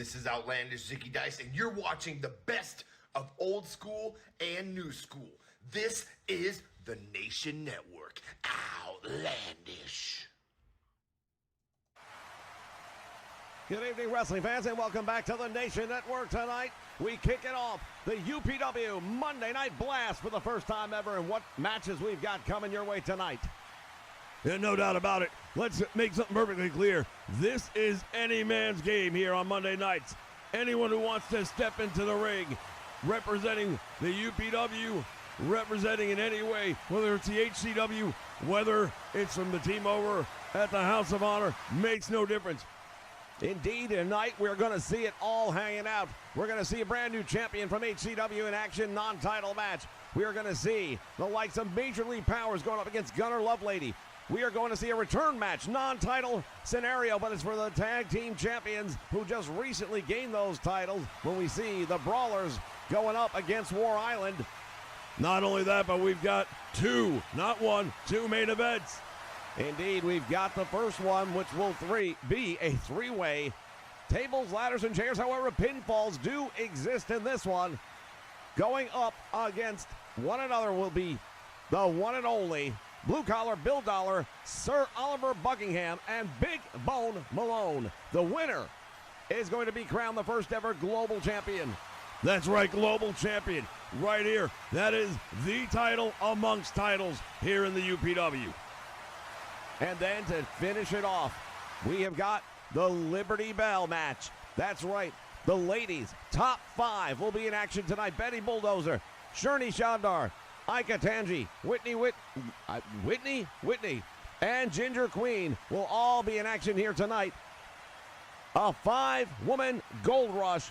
This is Outlandish Zicky Dice, and you're watching the best of old school and new school. This is the Nation Network. Outlandish. Good evening, wrestling fans, and welcome back to the Nation Network. Tonight, we kick it off, the UPW Monday Night Blast for the first time ever, and what matches we've got coming your way tonight. Yeah, no doubt about it. Let's make something perfectly clear. This is any man's game here on Monday nights. Anyone who wants to step into the ring, representing the UPW, representing in any way, whether it's the HCW, whether it's from the team over at the House of Honor, makes no difference. Indeed, tonight we're going to see it all hanging out. We're going to see a brand new champion from HCW in action, non-title match. We are going to see the likes of Major League Powers going up against Gunnar Lovelady. We are going to see a return match, non-title scenario, but it's for the tag team champions who just recently gained those titles when we see the Brawlers going up against War Island. Not only that, but we've got two, not one, two main events. Indeed, we've got the first one, which will be a three-way. Tables, ladders, and chairs. However, pinfalls do exist in this one. Going up against one another will be the one and only Blue Collar Bill Dollar, Sir Oliver Buckingham, and Big Bone Malone. The winner is going to be crowned the first ever global champion. That's right, global champion, right here. That is the title amongst titles here in the UPW. And then to finish it off, we have got the Liberty Bell match. That's right, the ladies' top five will be in action tonight. Betty Bulldozer, Shirney Shandar, Ika Tangi, Whitney, and Ginger Queen will all be in action here tonight. A five-woman gold rush.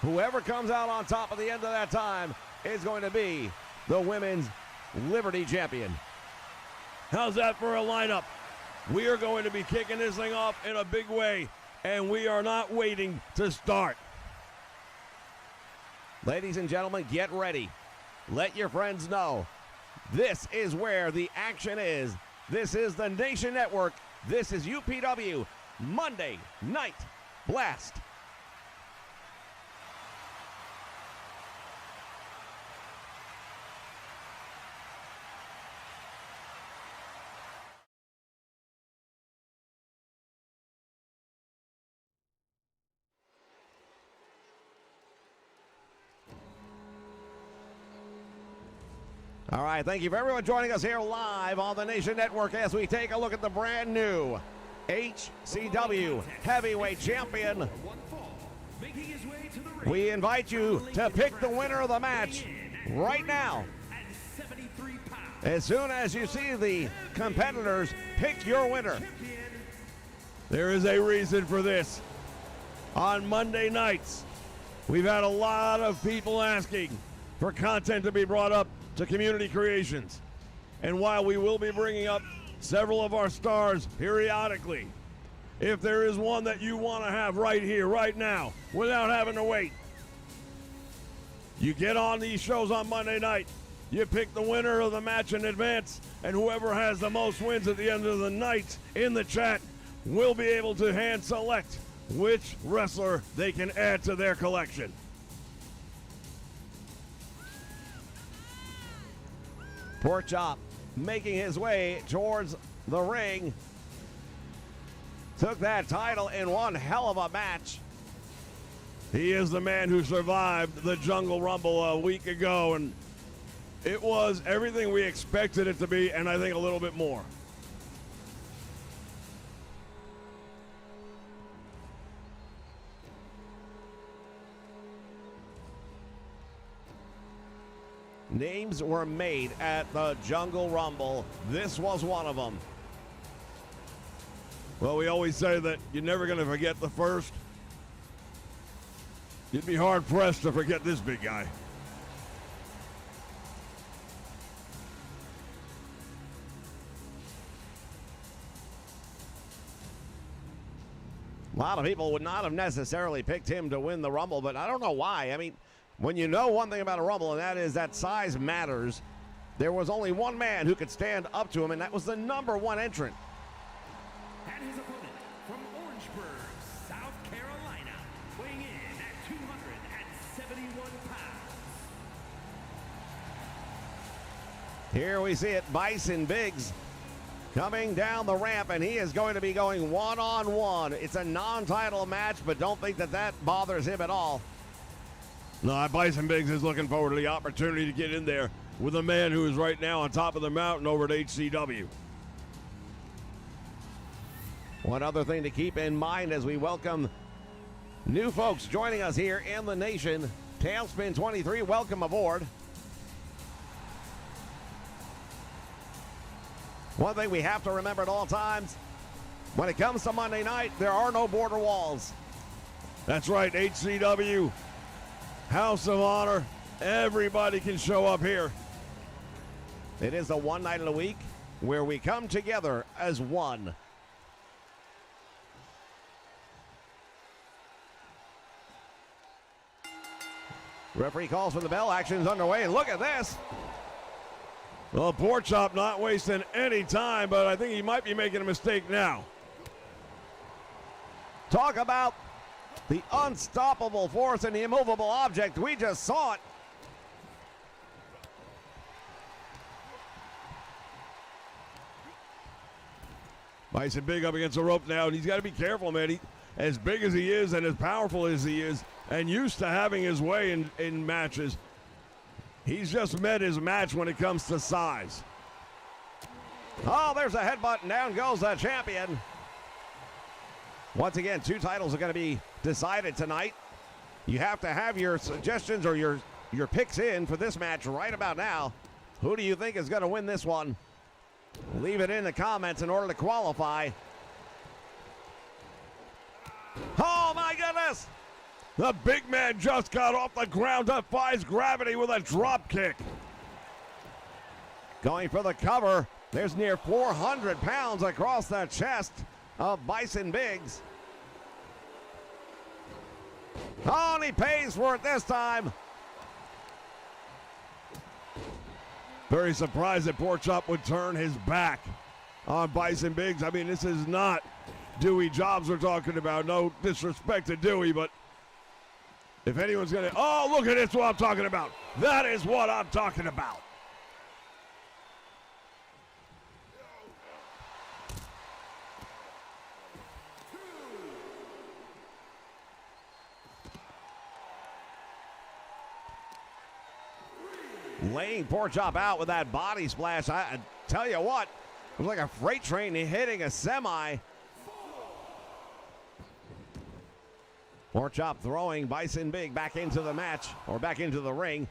Whoever comes out on top at the end of that time is going to be the women's Liberty champion. How's that for a lineup? We are going to be kicking this thing off in a big way, and we are not waiting to start. Ladies and gentlemen, get ready. Let your friends know. This is where the action is. This is the Nation Network. This is UPW Monday Night Blast. All right, thank you for everyone joining us here live on the Nation Network as we take a look at the brand new HCW Heavyweight Champion. We invite you to pick the winner of the match right now. As soon as you see the competitors, pick your winner. There is a reason for this. On Monday nights, we've had a lot of people asking for content to be brought up to Community Creations. And while we will be bringing up several of our stars periodically, if there is one that you want to have right here, right now, without having to wait, you get on these shows on Monday night, you pick the winner of the match in advance, and whoever has the most wins at the end of the night in the chat will be able to hand select which wrestler they can add to their collection. Pork Chop making his way towards the ring. Took that title in one hell of a match. He is the man who survived the Jungle Rumble a week ago, and it was everything we expected it to be, and I think a little bit more. Names were made at the Jungle Rumble. This was one of them. Well, we always say that you're never going to forget the first. You'd be hard-pressed to forget this big guy. A lot of people would not have necessarily picked him to win the Rumble, but I don't know why. I mean, when you know one thing about a Rumble, and that is that size matters, there was only one man who could stand up to him, and that was the number one entrant. And his opponent from Orangeburg, South Carolina, weighing Here we see it, Bison Biggs coming down the ramp, and he is going to be going one-on-one. It's a non-title match, but don't think that that bothers him at all. No, Bison Biggs is looking forward to the opportunity to get in there with a man who is right now on top of the mountain over at HCW. One other thing to keep in mind as we welcome new folks joining us here in the nation. Tailspin 23, welcome aboard. One thing we have to remember at all times, when it comes to Monday night, there are no border walls. That's right, HCW, House of Honor, everybody can show up here. It is the one night of the week where we come together as one. Referee calls for the bell. Action's underway. Look at this. Well, Pork Chop not wasting any time, but I think he might be making a mistake now. Talk about the unstoppable force and the immovable object. We just saw it. Bison Big up against the rope now, and he's got to be careful, man. He, as big as he is and as powerful as he is, and used to having his way in matches, he's just met his match when it comes to size. Oh, there's a headbutt, and down goes the champion. Once again, 2 titles are going to be decided tonight. You have to have your suggestions or your picks in for this match right about now. Who do you think is going to win this one? Leave it in the comments in order to qualify. Oh, my goodness! The big man just got off the ground, defies gravity with a drop kick. Going for the cover. There's near 400 pounds across the chest of Bison Biggs. Oh, and he pays for it this time. Very surprised that Pork Chop would turn his back on Bison Biggs. I mean, this is not Dewey Jobs we're talking about. No disrespect to Dewey, but if anyone's going to... Oh, look at this, what I'm talking about. That is what I'm talking about. Laying Pork Chop out with that body splash. I tell you what, it was like a freight train hitting a semi. Pork Chop throwing Bison Big back into the match, or back into the ring.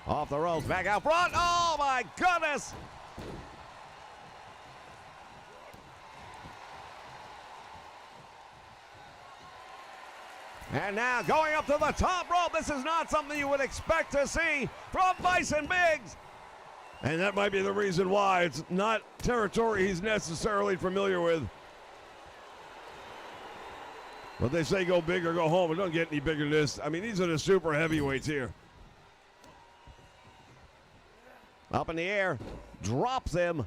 Off the ropes, back out front. Oh my goodness! And now going up to the top rope. This is not something you would expect to see from Bison Biggs. And that might be the reason why. It's not territory he's necessarily familiar with. But they say go big or go home. It doesn't get any bigger than this. I mean, these are the super heavyweights here. Up in the air, drops him.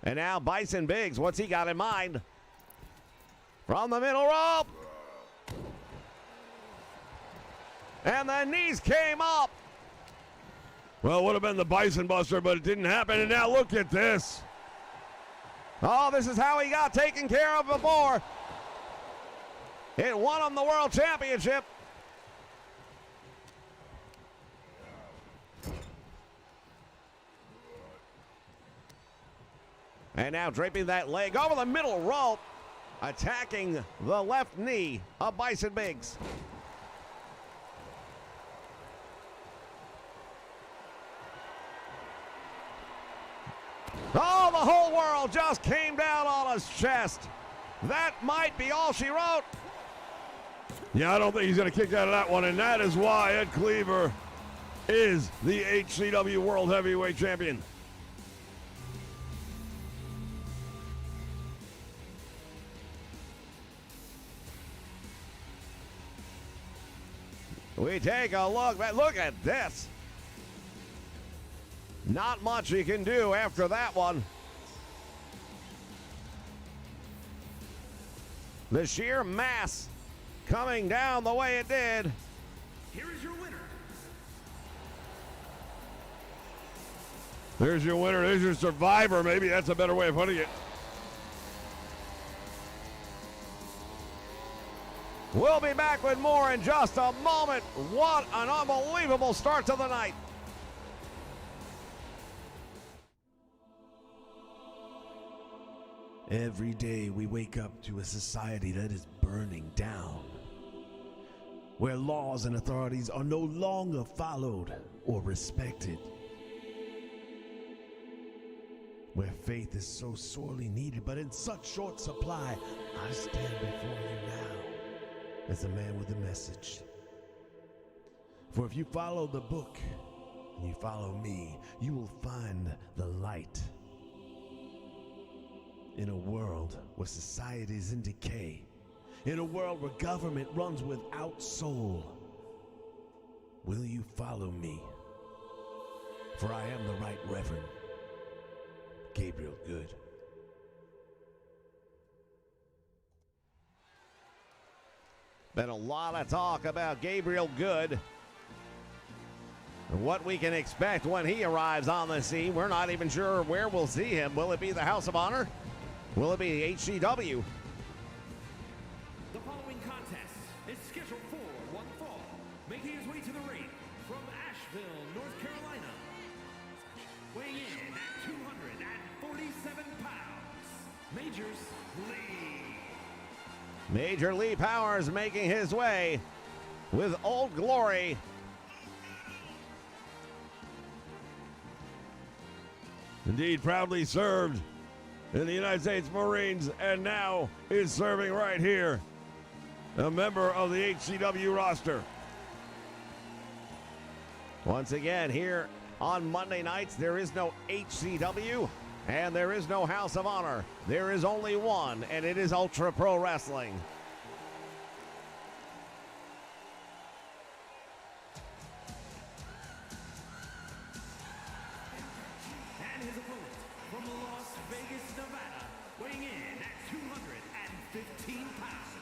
And now Bison Biggs, what's he got in mind? From the middle rope. And the knees came up. Well, it would have been the Bison Buster, but it didn't happen. And now look at this. Oh, this is how he got taken care of before. It won him the World Championship. And now draping that leg over the middle rope, attacking the left knee of Bison Biggs. Oh, the whole world just came down on his chest. That might be all she wrote. Yeah, I don't think he's going to kick out of that one, and that is why Ed Cleaver is the HCW World Heavyweight Champion. We take a look. Look at this. Not much he can do after that one. The sheer mass coming down the way it did. Here is your winner. There's your winner. There's your survivor. Maybe that's a better way of putting it. We'll be back with more in just a moment. What an unbelievable start to the night. Every day we wake up to a society that is burning down, where laws and authorities are no longer followed or respected, where faith is so sorely needed but in such short supply. I stand before you now as a man with a message. For if you follow the book and you follow me, you will find the light. In a world where society is in decay, in a world where government runs without soul, will you follow me? For I am the right Reverend Gabriel Good. Been a lot of talk about Gabriel Good and what we can expect when he arrives on the scene. We're not even sure where we'll see him. Will it be the House of Honor? Will it be HCW? The following contest is scheduled for one fall, making his way to the ring from Asheville, North Carolina, weighing in at 247 pounds, Majors Lee. Major Lee Powers making his way with Old Glory. Indeed, proudly served in the United States Marines and now is serving right here. A member of the HCW roster. Once again, here on Monday nights, there is no HCW and there is no House of Honor. There is only one, and it is Ultra Pro Wrestling. And his opponent from Las Vegas, Nevada, weighing in at 215 pounds.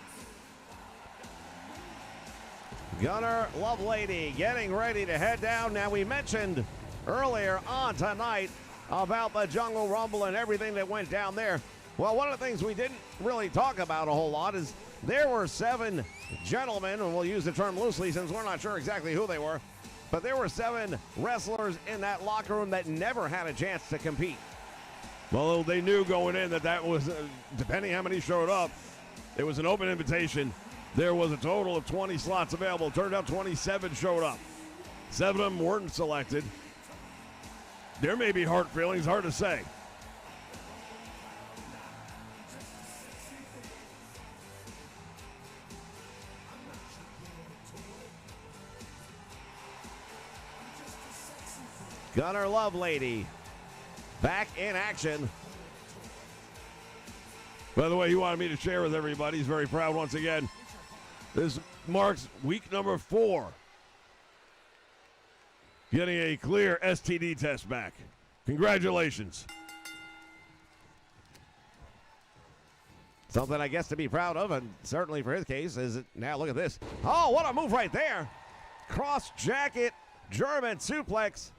Gunnar Lovelady getting ready to head down. Now, we mentioned earlier on tonight about the Jungle Rumble and everything that went down there. Well, one of the things we didn't really talk about a whole lot is there were 7 gentlemen, and we'll use the term loosely since we're not sure exactly who they were, but there were 7 wrestlers in that locker room that never had a chance to compete. Well, they knew going in that was, depending how many showed up, it was an open invitation. There was a total of 20 slots available. Turned out 27 showed up. 7 of them weren't selected. There may be hard feelings, hard to say. Gunnar Lovelady back in action. By the way, he wanted me to share with everybody. He's very proud once again. This marks week number 4. Getting a clear STD test back. Congratulations. Something I guess to be proud of, and certainly for his case, is it now look at this. Oh, what a move right there. Cross jacket German suplex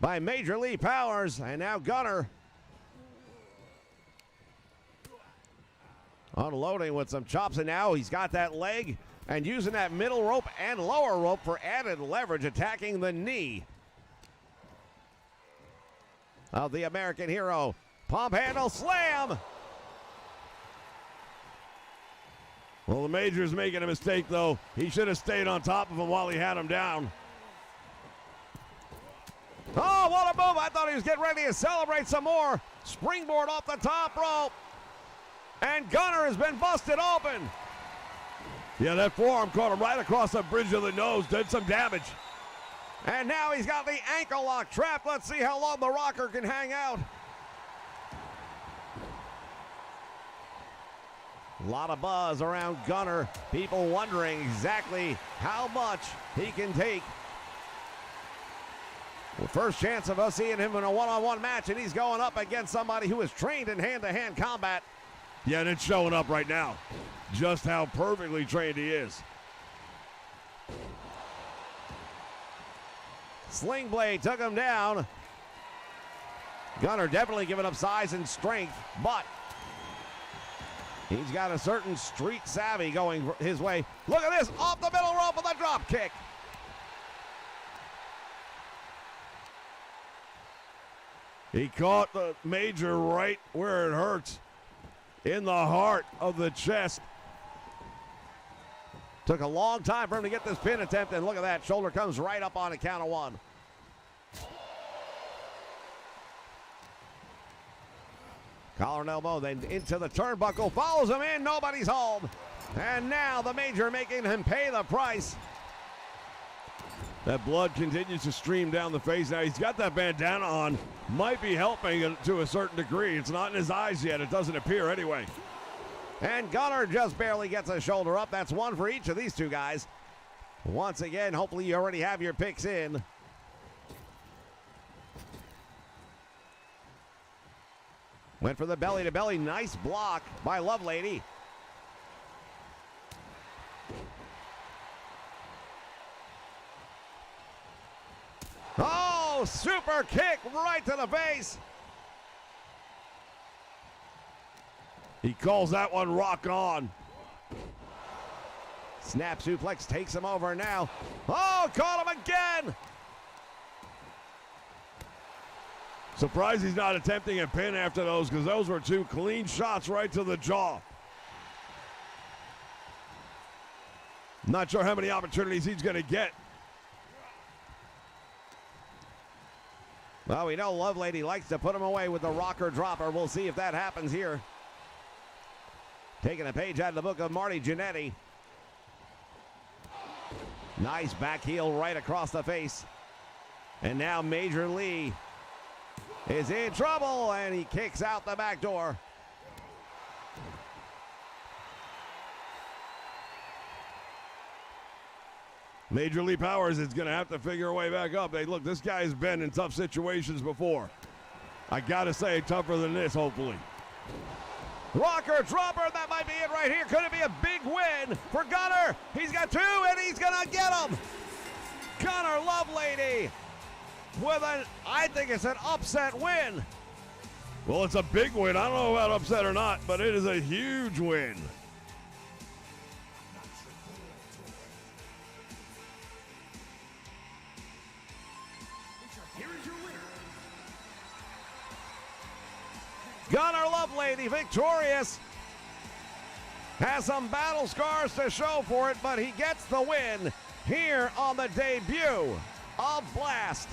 by Major Lee Powers, and now Gunnar unloading with some chops, and now he's got that leg and using that middle rope and lower rope for added leverage, attacking the knee of the American hero. Pump handle slam. Well, the Major's making a mistake, though. He should have stayed on top of him while he had him down. Oh, what a move. I thought he was getting ready to celebrate some more. Springboard off the top rope. And Gunnar has been busted open. Yeah, that forearm caught him right across the bridge of the nose. Did some damage. And now he's got the ankle lock trap. Let's see how long the rocker can hang out. A lot of buzz around Gunnar. People wondering exactly how much he can take. Well, first chance of us seeing him in a one-on-one match, and he's going up against somebody who is trained in hand-to-hand combat. Yeah, and it's showing up right now. Just how perfectly trained he is. Sling Blade took him down. Gunnar definitely giving up size and strength, but he's got a certain street savvy going his way. Look at this, off the middle rope with a drop kick. He caught the Major right where it hurts, in the heart of the chest. Took a long time for him to get this pin attempt, and look at that, shoulder comes right up on a count of one. Collar and elbow, then into the turnbuckle, follows him in, nobody's home. And now the Major making him pay the price. That blood continues to stream down the face. Now he's got that bandana on. Might be helping to a certain degree. It's not in his eyes yet. It doesn't appear anyway. And Gunnar just barely gets a shoulder up. That's one for each of these two guys. Once again, hopefully you already have your picks in. Went for the belly-to-belly. Nice block by Lovelady. Oh, super kick right to the face. He calls that one rock on. Snap suplex takes him over now. Oh, caught him again. Surprised he's not attempting a pin after those, because those were two clean shots right to the jaw. Not sure how many opportunities he's going to get. Well, we know Lovelady likes to put him away with the rocker dropper. We'll see if that happens here. Taking a page out of the book of Marty Jannetty. Nice back heel right across the face. And now Major Lee is in trouble, and he kicks out the back door. Major Lee Powers is going to have to figure a way back up. Hey, look, this guy's been in tough situations before. I got to say, tougher than this, hopefully. Rocker dropper, that might be it right here. Could it be a big win for Gunnar? He's got two, and he's going to get them. Gunnar Lovelady with an, I think it's an upset win. Well, it's a big win. I don't know about upset or not, but it is a huge win. Here is your winner. Gunnar Lovelady victorious. Has some battle scars to show for it, but he gets the win here on the debut of Blast.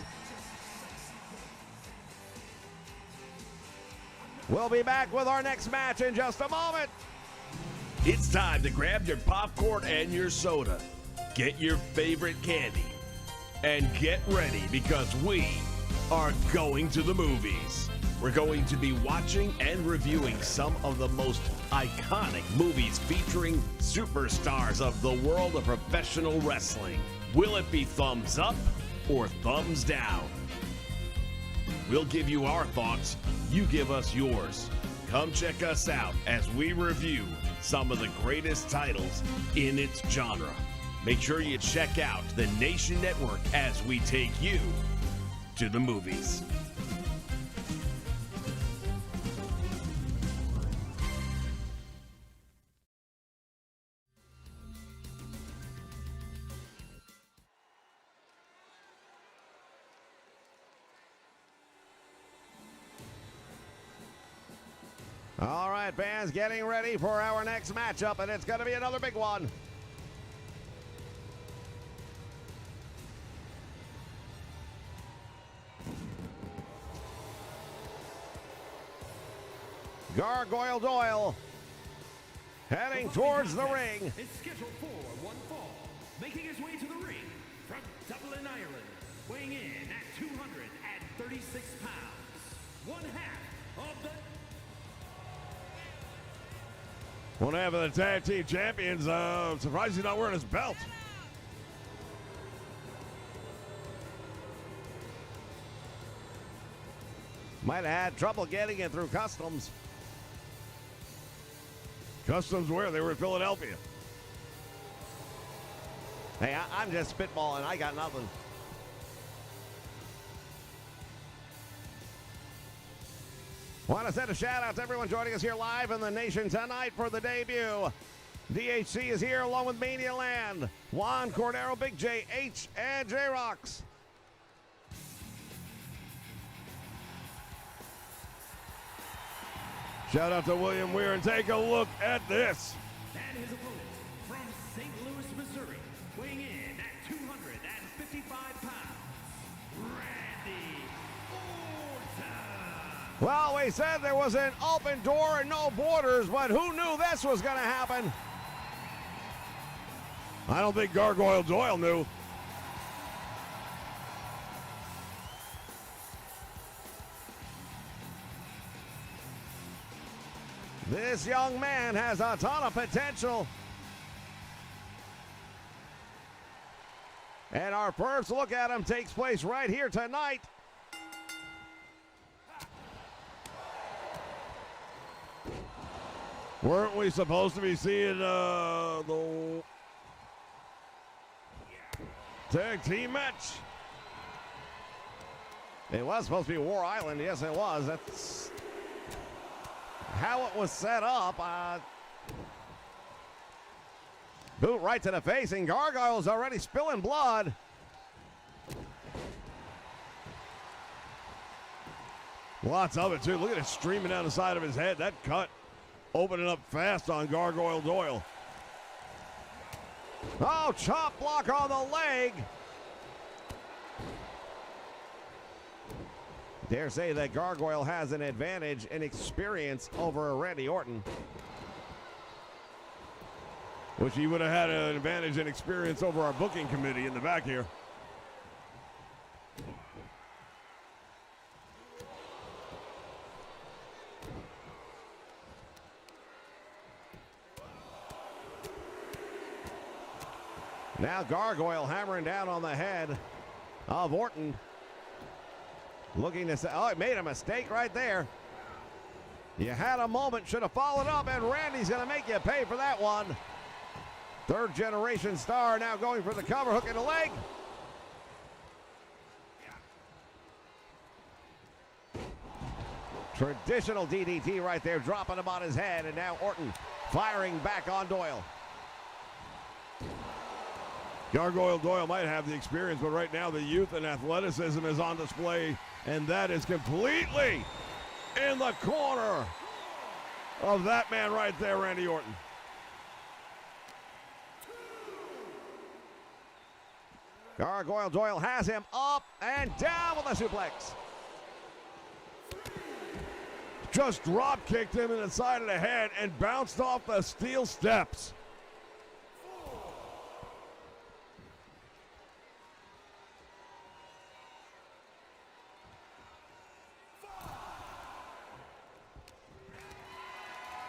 We'll be back with our next match in just a moment. It's time to grab your popcorn and your soda. Get your favorite candy. And get ready, because we are going to the movies. We're going to be watching and reviewing some of the most iconic movies featuring superstars of the world of professional wrestling. Will it be thumbs up or thumbs down? We'll give you our thoughts, you give us yours. Come check us out as we review some of the greatest titles in its genre. Make sure you check out the Nation Network as we take you to the movies. All right, fans, getting ready for our next matchup, and it's going to be another big one. Gargoyle Doyle heading towards the ring. Is scheduled for one fall, making his way to the ring from Dublin, Ireland, weighing in at 236 pounds, one half of the One half of the tag team champions. Surprised he's not wearing his belt. Might have had trouble getting it through customs. Customs where? They were in Philadelphia. Hey, I'm just spitballing. I got nothing. Want to send a shout out to everyone joining us here live in the nation tonight for the debut. DHC is here along with Mania Land, Juan Cordero, Big J, H, and J-Rocks. Shout out to William Weir, and take a look at this. And his opponent from St. Louis, Missouri, weighing in at 255 pounds, Randy Orton. Well, we said there was an open door and no borders, but who knew this was going to happen? I don't think Gargoyle Doyle knew. This young man has a ton of potential. And our first look at him takes place right here tonight. Weren't we supposed to be seeing the tag team match? It was supposed to be War Island. Yes, it was. That's how it was set up. Boot right to the face, and Gargoyle's already spilling blood. Lots of it, too. Look at it streaming down the side of his head. That cut opening up fast on Gargoyle Doyle. Oh, chop block on the leg. Dare say that Gargoyle has an advantage in experience over Randy Orton. Wish he would have had an advantage in experience over our booking committee in the back here. Now Gargoyle hammering down on the head of Orton. Looking to say, oh, he made a mistake right there. You had a moment, should have followed up, and Randy's going to make you pay for that one. Third generation star now going for the cover, hook in the leg. Traditional DDT right there, dropping him on his head, and now Orton firing back on Doyle. Gargoyle Doyle might have the experience, but right now the youth and athleticism is on display, and that is completely in the corner of that man right there, Randy Orton. Gargoyle Doyle has him up and down with a suplex. Just drop kicked him in the side of the head and bounced off the steel steps.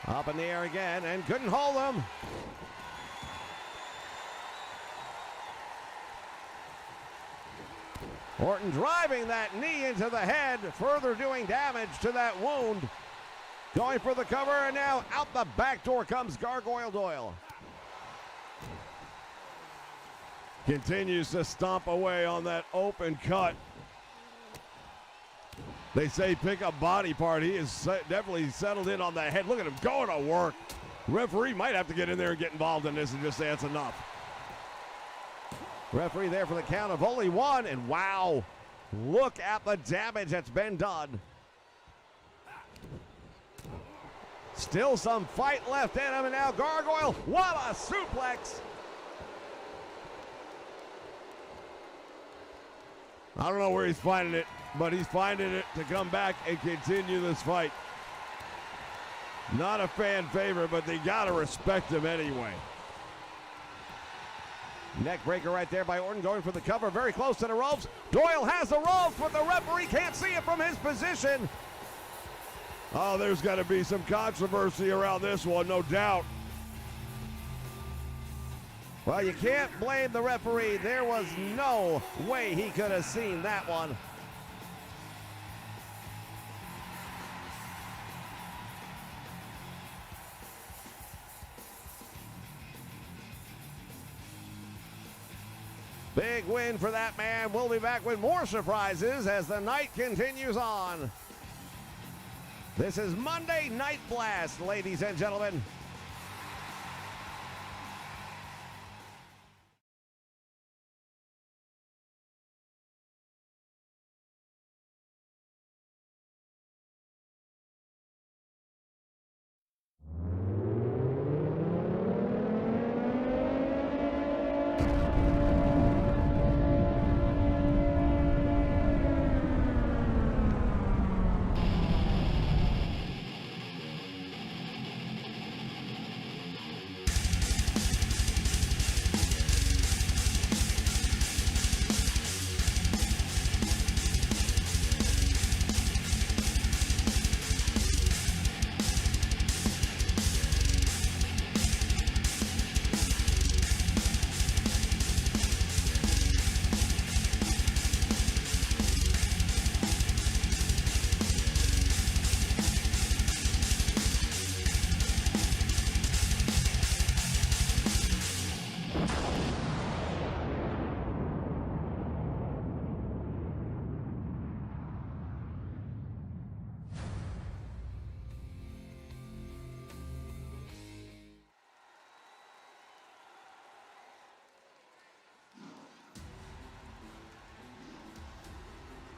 Up in the air again and couldn't hold him. Orton driving that knee into the head, further doing damage to that wound. Going for the cover, and now out the back door comes Gargoyle Doyle. Continues to stomp away on that open cut. They say pick a body part. He is definitely settled in on the head. Look at him going to work. Referee might have to get in there and get involved in this and just say that's enough. Referee there for the count of only one, and wow, look at the damage that's been done. Still some fight left in him, and now Gargoyle, what a suplex. I don't know where he's finding it, but he's finding it to come back and continue this fight. Not a fan favorite, but they got to respect him anyway. Neck breaker right there by Orton, going for the cover, very close to the ropes. Doyle has the ropes, but the referee can't see it from his position. Oh, there's got to be some controversy around this one, no doubt. Well, you can't blame the referee. There was no way he could have seen that one. Big win for that man. We'll be back with more surprises as the night continues on. This is Monday Night Blast, ladies and gentlemen.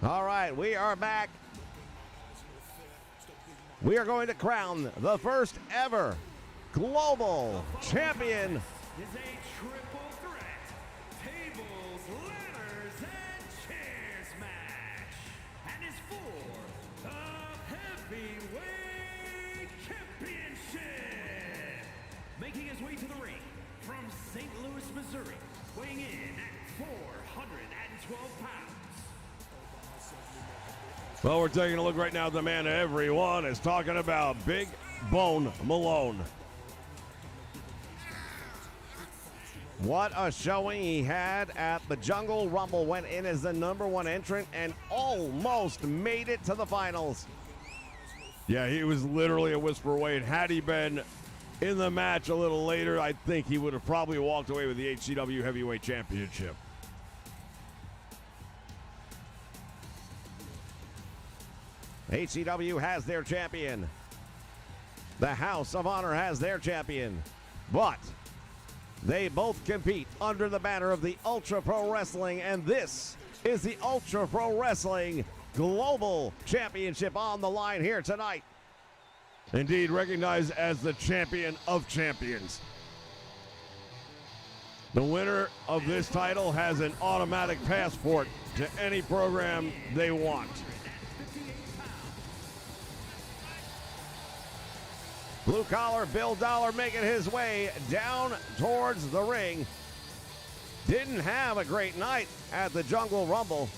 All right, we are back. We are going to crown the first ever global champion. Is a triple threat tables, ladders, and chairs match, and is for the heavyweight championship. Making his way to the ring from St. Louis, Missouri, weighing in at 412 pounds. Well, we're taking a look right now at the man everyone is talking about, Big Bone Malone. What a showing he had at the Jungle Rumble. Went in as the #1 entrant and almost made it to the finals. Yeah, he was literally a whisper away. And had he been in the match a little later, I think he would have probably walked away with the HCW Heavyweight Championship. HCW has their champion. The House of Honor has their champion. But they both compete under the banner of the Ultra Pro Wrestling, and this is the Ultra Pro Wrestling Global Championship on the line here tonight. Indeed, recognized as the champion of champions. The winner of this title has an automatic passport to any program they want. Blue collar Bill Dollar making his way down towards the ring. Didn't have a great night at the Jungle Rumble.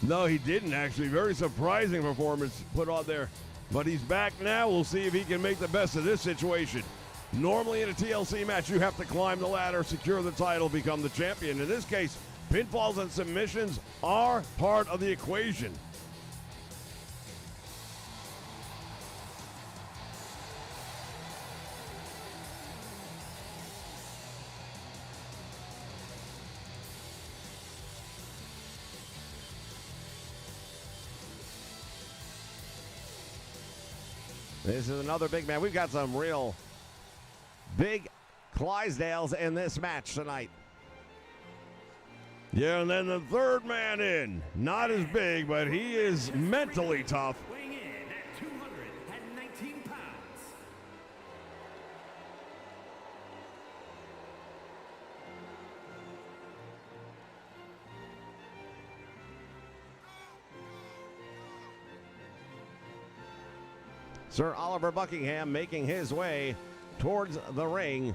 No, he didn't actually. Very surprising performance put on there. But he's back now. We'll see if he can make the best of this situation. Normally in a TLC match, you have to climb the ladder, secure the title, become the champion. In this case, pinfalls and submissions are part of the equation. This is another big man. We've got some real big Clydesdales in this match tonight. Yeah, and then the third man in. Not as big, but he is mentally tough. Weighing in at 219 pounds. Sir Oliver Buckingham making his way towards the ring.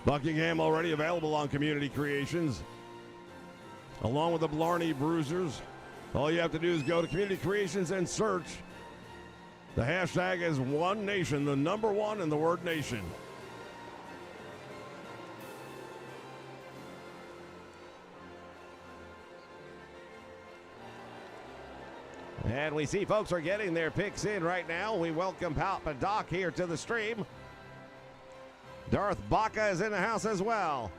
Buckingham already available on Community Creations, along with the Blarney Bruisers. All you have to do is go to Community Creations and search. The hashtag is One Nation, the #1 in the word nation. And we see folks are getting their picks in right now. We welcome Papa Doc here to the stream. Darth Baca is in the house as well.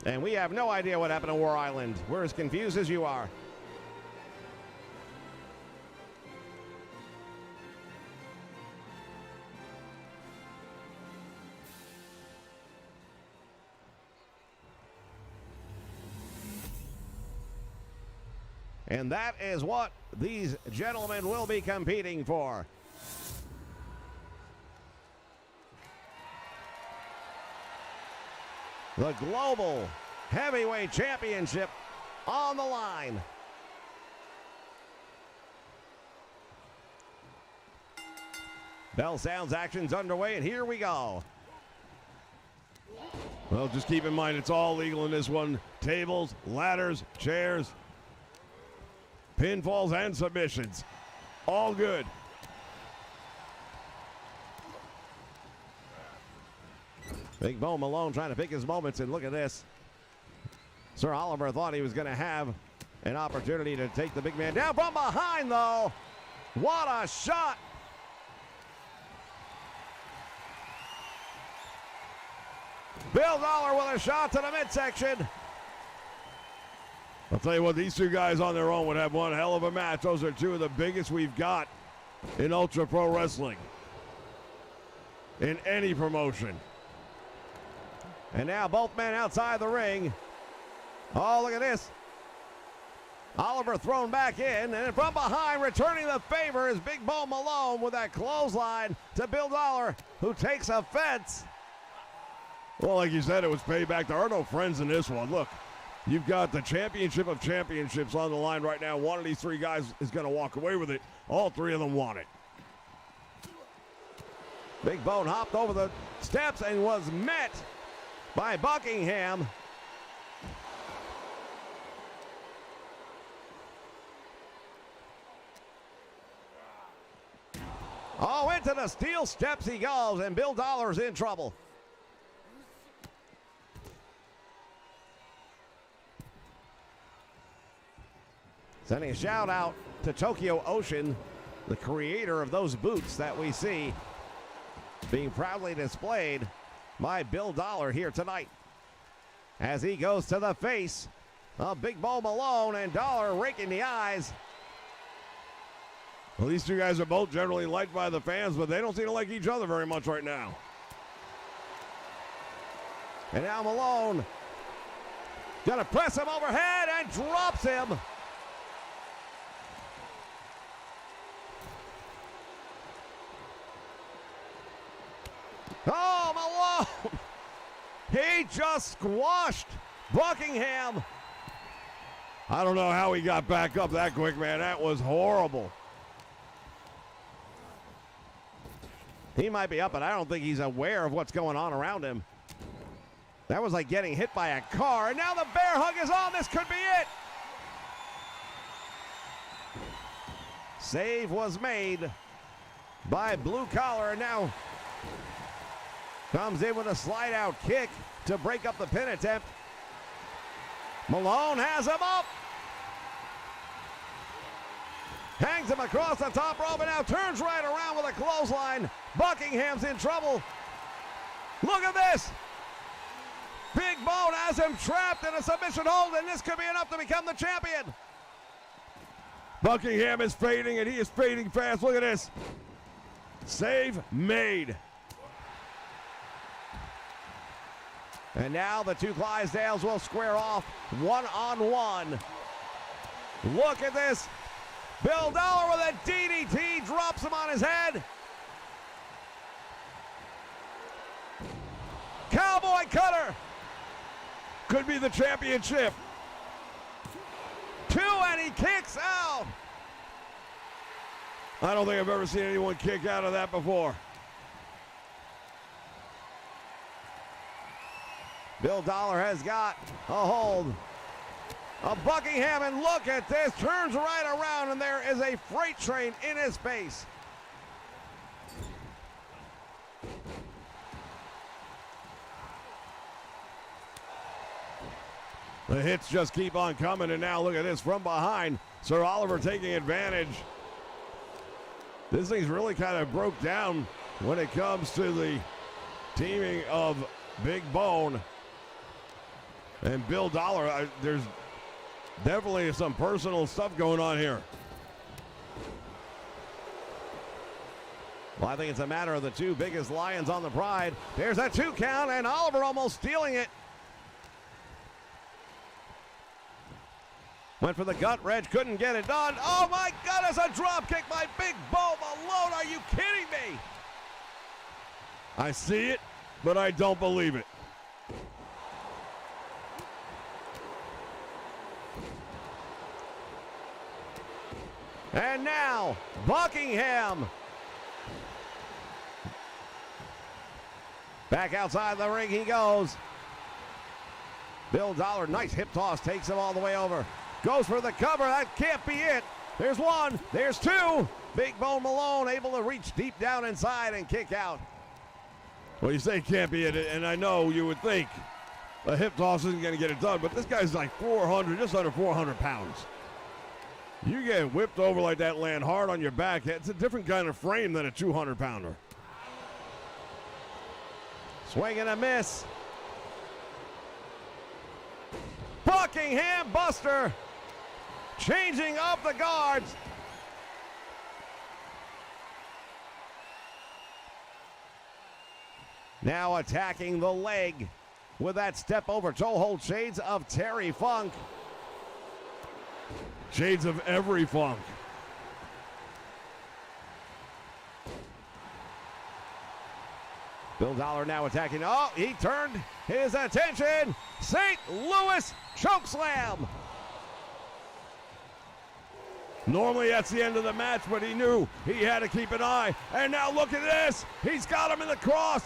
And we have no idea what happened to War Island. We're as confused as you are. And that is what these gentlemen will be competing for. The Global Heavyweight Championship on the line. Bell sounds, action's underway, and here we go. Well, just keep in mind it's all legal in this one. Tables, ladders, chairs, pinfalls, and submissions. All good. Big Bo Malone trying to pick his moments, and look at this. Sir Oliver thought he was going to have an opportunity to take the big man down from behind, though. What a shot. Bill Dollar with a shot to the midsection. I'll tell you what, these two guys on their own would have one hell of a match. Those are two of the biggest we've got in Ultra Pro Wrestling. In any promotion. And now both men outside the ring. Oh, look at this. Oliver thrown back in, and from behind, returning the favor is Big Bo Malone with that clothesline to Bill Dollar, who takes offense. Well, like you said, it was payback. There are no friends in this one. Look, you've got the championship of championships on the line right now. One of these three guys is going to walk away with it. All three of them want it. Big Bone hopped over the steps and was met by Buckingham. Oh, into the steel steps he goes, and Bill Dollar's in trouble. Sending a shout out to Tokyo Ocean, the creator of those boots that we see being proudly displayed by Bill Dollar here tonight. As he goes to the face of Big Bo Malone, and Dollar raking the eyes. Well, these two guys are both generally liked by the fans, but they don't seem to like each other very much right now. And now Malone gonna press him overhead and drops him. Oh, Malone! He just squashed Buckingham. I don't know how he got back up that quick, man. That was horrible. He might be up, but I don't think he's aware of what's going on around him. That was like getting hit by a car, and now the bear hug is on. This could be it. Save was made by Blue Collar, and now comes in with a slide out kick to break up the pin attempt. Malone has him up. Hangs him across the top rope and now turns right around with a clothesline. Buckingham's in trouble. Look at this. Big Bone has him trapped in a submission hold, and this could be enough to become the champion. Buckingham is fading, and he is fading fast. Look at this. Save made. And now the two Clydesdales will square off one-on-one. Look at this. Bill Dollar with a DDT, drops him on his head. Cowboy cutter. Could be the championship. Two, and he kicks out. I don't think I've ever seen anyone kick out of that before. Bill Dollar has got a hold of Buckingham, and look at this. Turns right around, and there is a freight train in his face. The hits just keep on coming, and now look at this from behind. Sir Oliver taking advantage. This thing's really kind of broke down when it comes to the teaming of Big Bone And Bill Dollar, there's definitely some personal stuff going on here. Well, I think it's a matter of the two biggest lions on the Pride. There's a 2 count, and Oliver almost stealing it. Went for the gut wrench, couldn't get it done. Oh my goodness, a drop kick by Big Bo Malone. Are you kidding me? I see it, but I don't believe it. And now, Buckingham. Back outside the ring he goes. Bill Dollar, nice hip toss, takes him all the way over. Goes for the cover, that can't be it. There's one, there's two. Big Bone Malone able to reach deep down inside and kick out. Well, you say can't be it, and I know you would think a hip toss isn't going to get it done, but this guy's like 400, just under 400 pounds. You get whipped over like that, land hard on your back, it's a different kind of frame than a 200-pounder. Swing and a miss. Buckingham Buster changing up the guards. Now attacking the leg with that step over toe hold, shades of Terry Funk. Shades of every Funk. Bill Dollar now attacking. Oh, he turned his attention. St. Louis chokeslam. Normally that's the end of the match, but he knew he had to keep an eye. And now look at this. He's got him in the cross.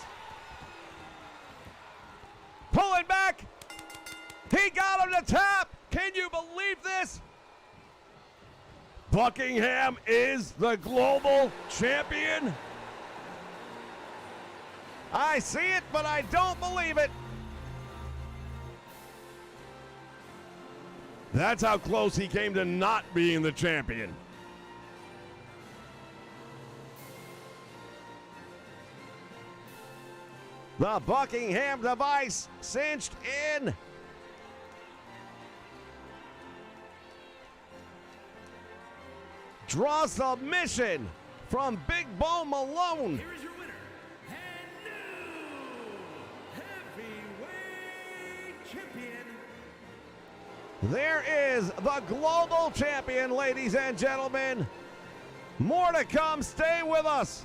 Pulling back. He got him to tap. Can you believe this? Buckingham is the global champion. I see it, but I don't believe it. That's how close he came to not being the champion. The Buckingham device cinched in. Draw submission from Big Bone Malone. Here is your winner, and new heavyweight champion. There is the global champion, ladies and gentlemen. More to come. Stay with us.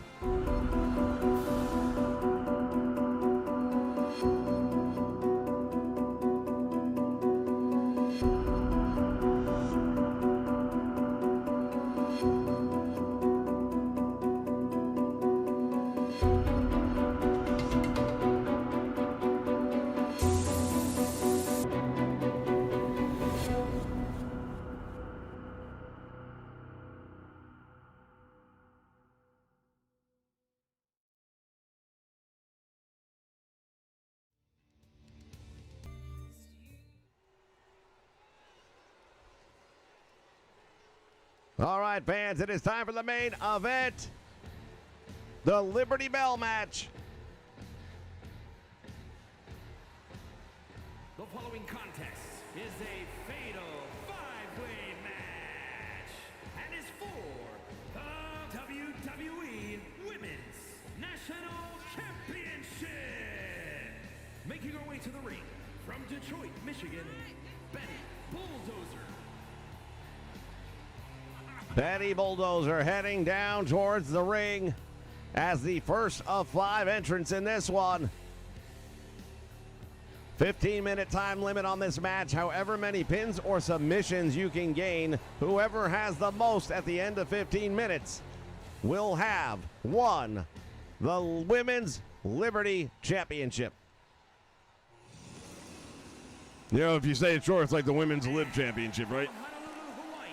All right, fans, it is time for the main event. The Liberty Bell match. The following contest is a fatal 5-way match and is for the WWE Women's National Championship. Making her way to the ring from Detroit, Michigan, Betty Bulldozer. Betty Bulldozer heading down towards the ring as the first of 5 entrants in this one. 15-minute time limit on this match. However many pins or submissions you can gain, whoever has the most at the end of 15 minutes will have won the Women's Liberty Championship. You know, if you say it short, it's like the Women's Lib Championship, right? Honolulu, Hawaii.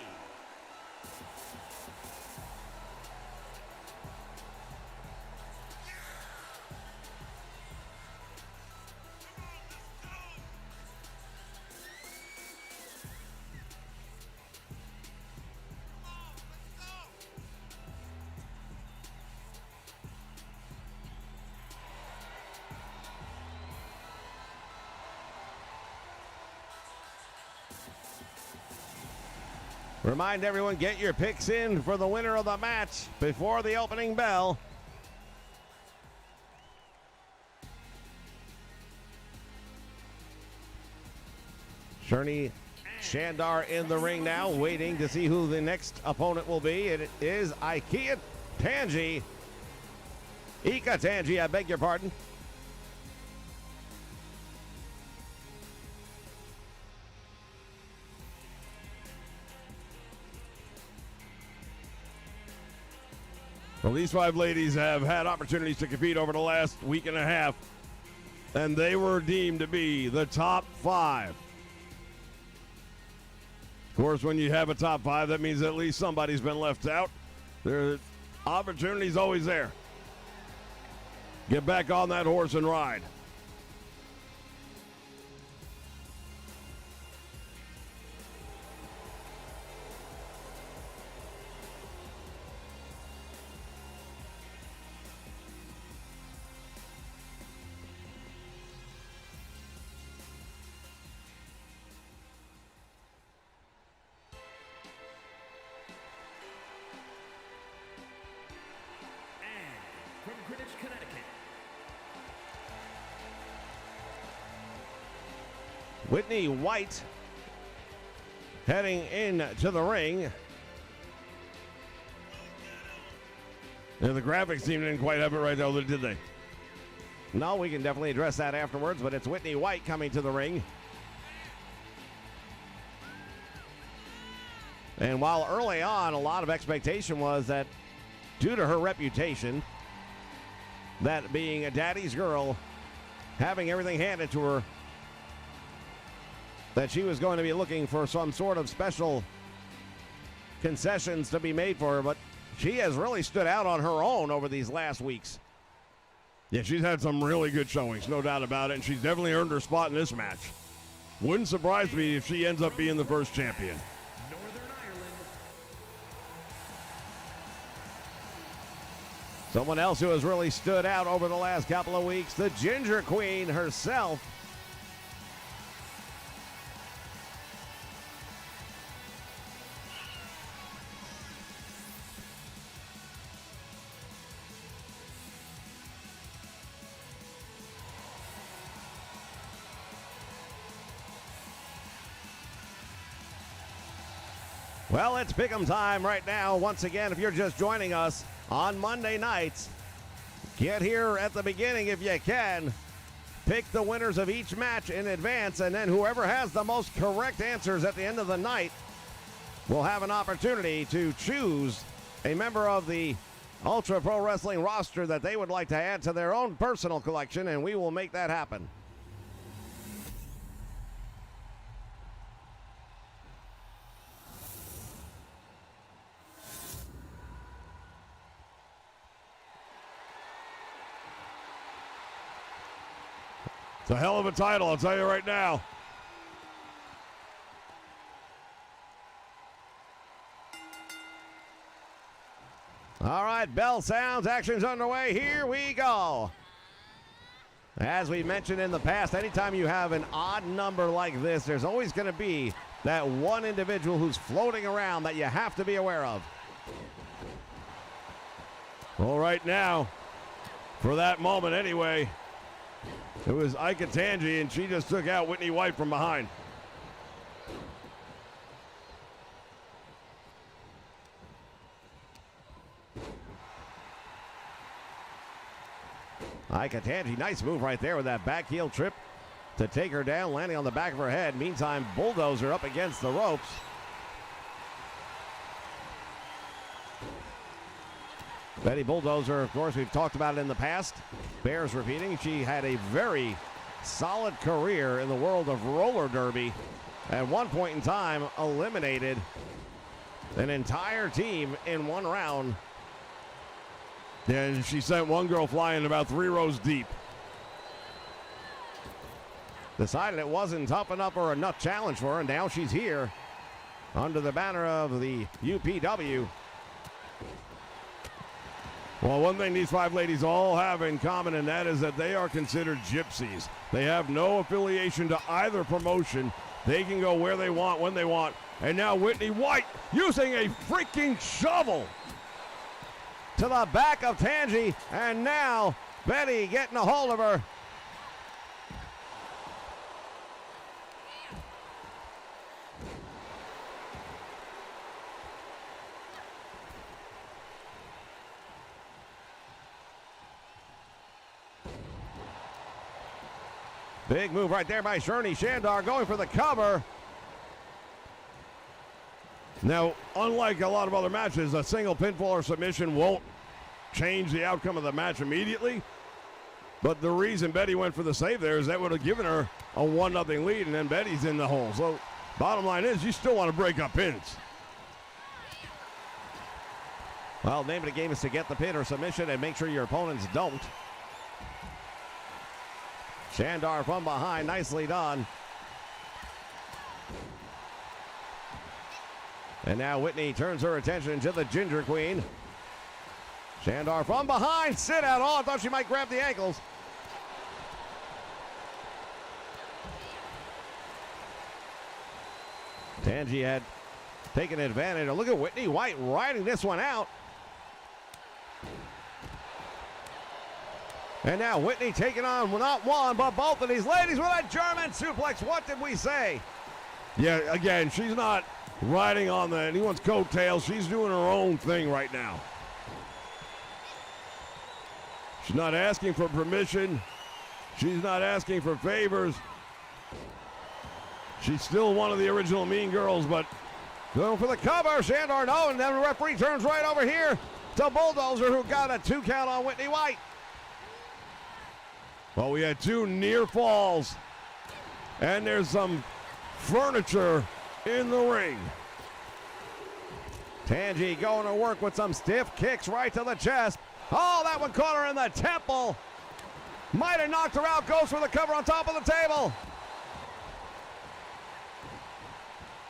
Remind everyone, get your picks in for the winner of the match before the opening bell. Sherney Shandar in the ring now, waiting to see who the next opponent will be. It is Ika Tanji, I beg your pardon. Well, these 5 ladies have had opportunities to compete over the last week and a half, and they were deemed to be the top 5. Of course, when you have a top 5, that means at least somebody's been left out. Their opportunity's always there. Get back on that horse and ride. From Greenwich, Connecticut, Whitney White heading into the ring. And the graphics team didn't quite have it right, though, did they? No, we can definitely address that afterwards, but it's Whitney White coming to the ring. And while early on, a lot of expectation was that due to her reputation, that being a daddy's girl, having everything handed to her, that she was going to be looking for some sort of special concessions to be made for her, but she has really stood out on her own over these last weeks. Yeah, she's had some really good showings, no doubt about it, and she's definitely earned her spot in this match. Wouldn't surprise me if she ends up being the first champion. Northern Ireland. Someone else who has really stood out over the last couple of weeks, the Ginger Queen herself. Well, it's pick'em time right now. Once again, if you're just joining us on Monday nights, get here at the beginning if you can. Pick the winners of each match in advance, and then whoever has the most correct answers at the end of the night will have an opportunity to choose a member of the Ultra Pro Wrestling roster that they would like to add to their own personal collection, and we will make that happen. It's a hell of a title, I'll tell you right now. All right, bell sounds, action's underway. Here we go. As we mentioned in the past, anytime you have an odd number like this, there's always going to be that one individual who's floating around that you have to be aware of. Well, right now, for that moment anyway, it was Ika Tanji, and she just took out Whitney White from behind. Ika Tanji, nice move right there with that back heel trip to take her down, landing on the back of her head. Meantime, Bulldozer up against the ropes. Betty Bulldozer, of course, we've talked about it in the past. Bears repeating, she had a very solid career in the world of roller derby. At one point in time, eliminated an entire team in one round. And she sent one girl flying about 3 rows deep. Decided it wasn't tough enough or enough challenge for her, and now she's here under the banner of the UPW. Well, one thing these 5 ladies all have in common, and that is that they are considered gypsies. They have no affiliation to either promotion. They can go where they want, when they want. And now Whitney White using a freaking shovel. To the back of Tangi, and now Betty getting a hold of her. Big move right there by Sherney Shandar going for the cover. Now, unlike a lot of other matches, a single pinfall or submission won't change the outcome of the match immediately. But the reason Betty went for the save there is that would have given her a 1-0 lead, and then Betty's in the hole. So, bottom line is, you still want to break up pins. Well, name of the game is to get the pin or submission and make sure your opponents don't. Shandar from behind, nicely done. And now Whitney turns her attention to the Ginger Queen. Shandar from behind, sit out. Oh, I thought she might grab the ankles. Tangi had taken advantage. Look at Whitney White riding this one out. And now Whitney taking on not one, but both of these ladies with a German suplex. What did we say? Yeah, again, she's not riding on anyone's coattails. She's doing her own thing right now. She's not asking for permission. She's not asking for favors. She's still one of the original Mean Girls, but going for the cover. Shandar, no, and then the referee turns right over here to Bulldozer, who got a 2 count on Whitney White. well, we had 2 near falls, and there's some furniture in the ring. Tangi going to work with some stiff kicks right to the chest. Oh, that one caught her in the temple. Might have knocked her out. Goes for the cover on top of the table.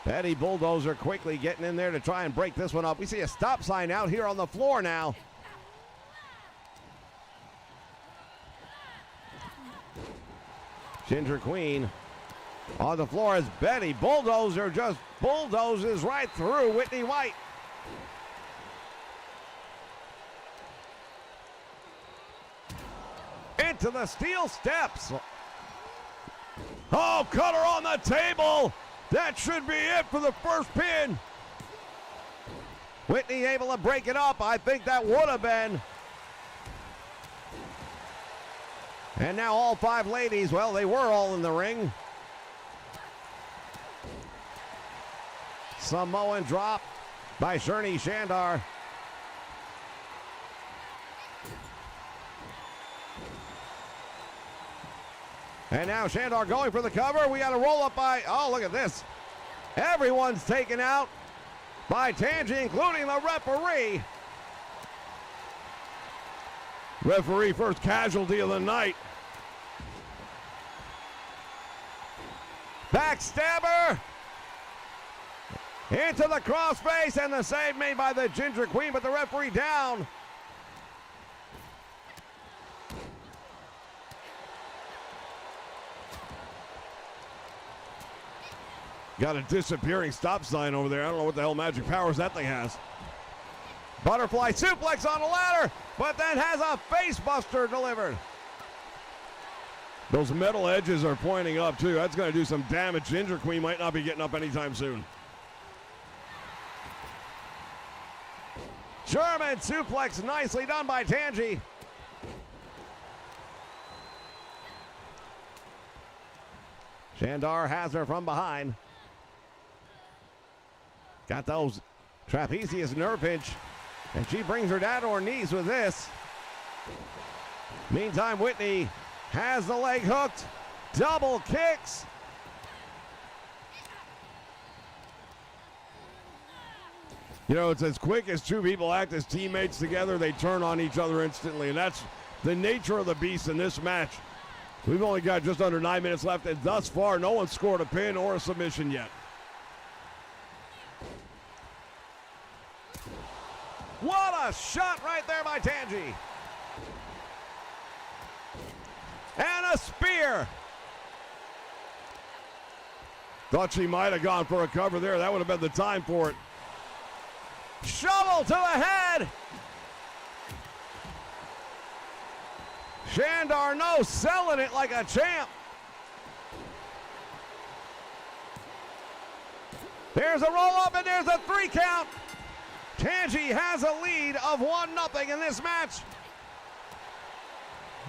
Betty Bulldozer quickly getting in there to try and break this one up. We see a stop sign out here on the floor now. Ginger Queen on the floor as Betty Bulldozer just bulldozes right through Whitney White. Into the steel steps. Oh, cutter on the table. That should be it for the first pin. Whitney able to break it up. I think that would have been. And now all 5 ladies, well, they were all in the ring. Samoan drop by Sherney Shandar. And now Shandar going for the cover. We got a roll up by, oh, look at this. Everyone's taken out by Tangi, including the referee. Referee first casualty of the night. Backstabber. Into the crossface, and the save made by the Ginger Queen, but the referee down. Got a disappearing stop sign over there. I don't know what the hell magic powers that thing has. Butterfly suplex on the ladder, but then has a face buster delivered. Those metal edges are pointing up too. That's going to do some damage. Ginger Queen might not be getting up anytime soon. German suplex, nicely done by Tangi. Shandar has her from behind. Got those trapezius nerve pinch, and she brings her down to her knees with this. Meantime, Whitney has the leg hooked. Double kicks. You know, it's as quick as 2 people act as teammates together, they turn on each other instantly, and that's the nature of the beast in this match. We've only got just under 9 minutes left, and thus far, no one's scored a pin or a submission yet. What a shot right there by Tangi. And a spear. Thought she might have gone for a cover there. That would have been the time for it. Shovel to the head. Shandar no selling it like a champ. There's a roll up and there's a 3 count. Tangi has a lead of 1-0 in this match.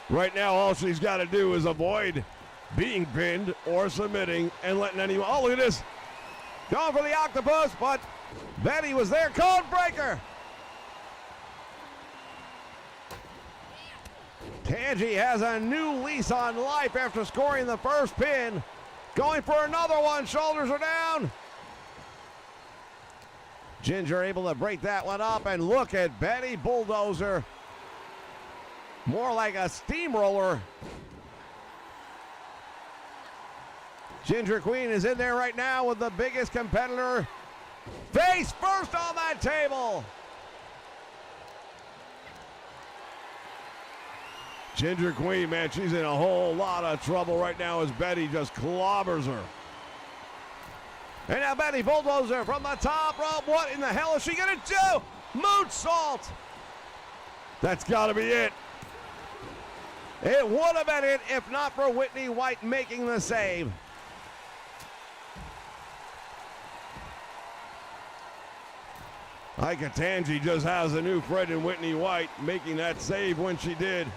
Right now, all she's got to do is avoid being pinned or submitting and letting anyone. Oh, look at this. Going for the octopus, but Betty was there. Code breaker. Tangi has a new lease on life after scoring the first pin. Going for another one. Shoulders are down. Ginger able to break that one up, and look at Betty Bulldozer. More like a steamroller. Ginger Queen is in there right now with the biggest competitor. Face first on that table. Ginger Queen, man, she's in a whole lot of trouble right now as Betty just clobbers her. And now Betty Bulldozer from the top rope. What in the hell is she going to do? Moonsault. That's got to be it. It would have been it if not for Whitney White making the save. Ika Tangi just has a new friend in Whitney White, making that save when she did.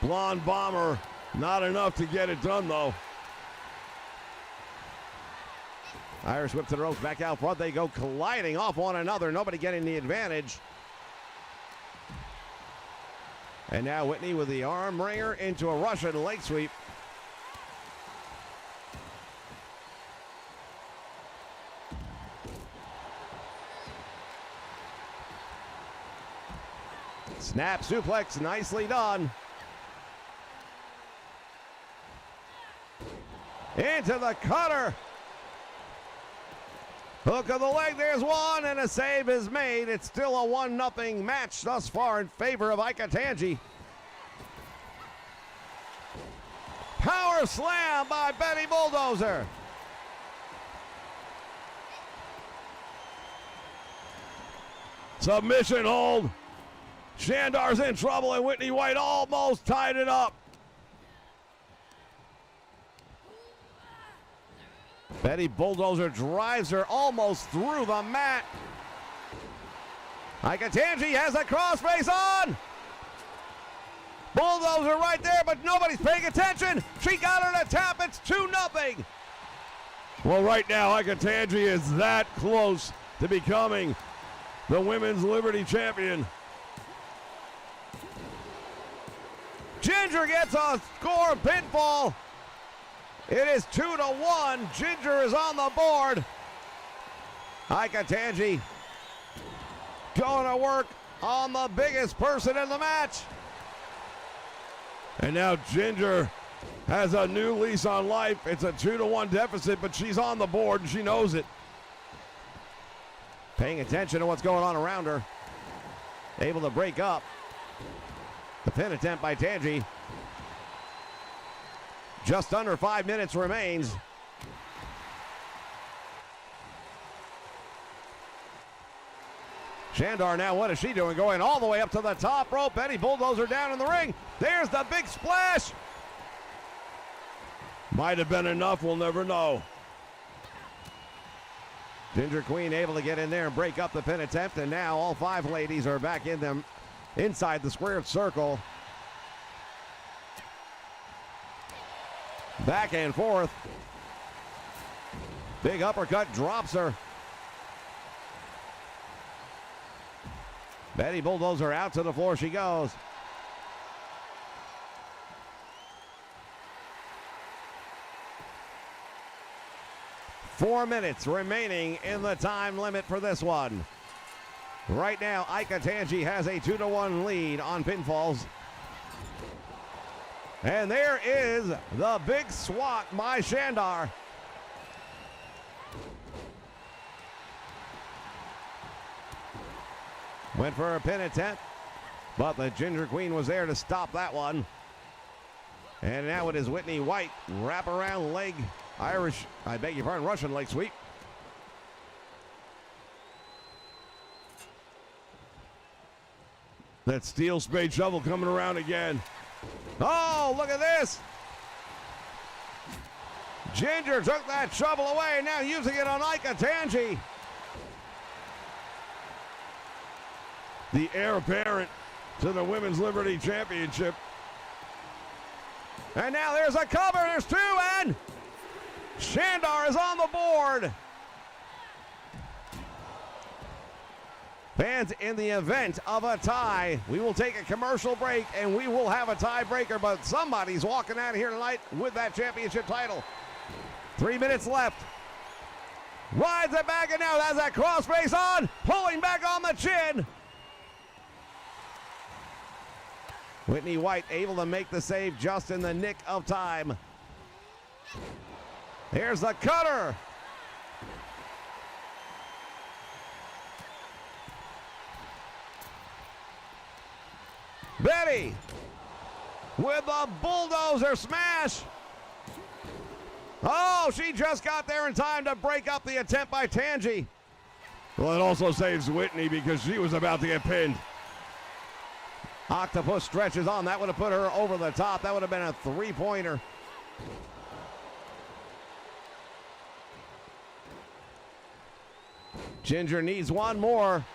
Blonde Bomber, not enough to get it done though. Irish whip to the ropes, back out front. They go colliding off one another. Nobody getting the advantage. And now Whitney with the arm wringer into a Russian leg sweep. Snap suplex, nicely done. Into the cutter. Hook of the leg, there's one, and a save is made. It's still a 1-0 match thus far in favor of Ika Tangi. Power slam by Betty Bulldozer. Submission hold. Shandar's in trouble, and Whitney White almost tied it up. Betty Bulldozer drives her almost through the mat. Ika Tangi has a crossface on. Bulldozer right there, but nobody's paying attention. She got her to tap. It's 2-0. Well, right now, Ika Tangi is that close to becoming the Women's Liberty Champion. Ginger gets a score pinfall. It is 2-1. Ginger is on the board. Ika Tangi going to work on the biggest person in the match. And now Ginger has a new lease on life. It's a 2-1 deficit, but she's on the board and she knows it. Paying attention to what's going on around her. Able to break up. The pin attempt by Tangi. Just under 5 minutes remains. Shandar now, what is she doing? Going all the way up to the top rope. Betty Bulldozer down in the ring. There's the big splash. Might have been enough, we'll never know. Ginger Queen able to get in there and break up the pin attempt, and now all 5 ladies are back in them inside the squared circle. Back and forth. Big uppercut drops her. Betty Bulldozer out to the floor she goes. Four minutes remaining in the time limit for this one. Right now, Ika Tangi has a 2-1 lead on pinfalls. And there is the big swat by Shandar. Went for a pin attempt, but the Ginger Queen was there to stop that one. And now it is Whitney White, wraparound leg, Russian leg sweep. That steel spade shovel coming around again. Oh, look at this. Ginger took that shovel away, now using it on Ika Tanji. The heir apparent to the Women's Liberty Championship. And now there's a cover, there's two, and Shandar is on the board. Fans, in the event of a tie, we will take a commercial break and we will have a tiebreaker, but somebody's walking out of here tonight with that championship title. 3 minutes left. Rides it back and now has that crossface on, pulling back on the chin. Whitney White able to make the save just in the nick of time. Here's the cutter. Betty with the bulldozer smash. Oh, she just got there in time to break up the attempt by Tanji. Well, it also saves Whitney because she was about to get pinned. Octopus stretches on. That would have put her over the top. That would have been a three-pointer. Ginger needs one more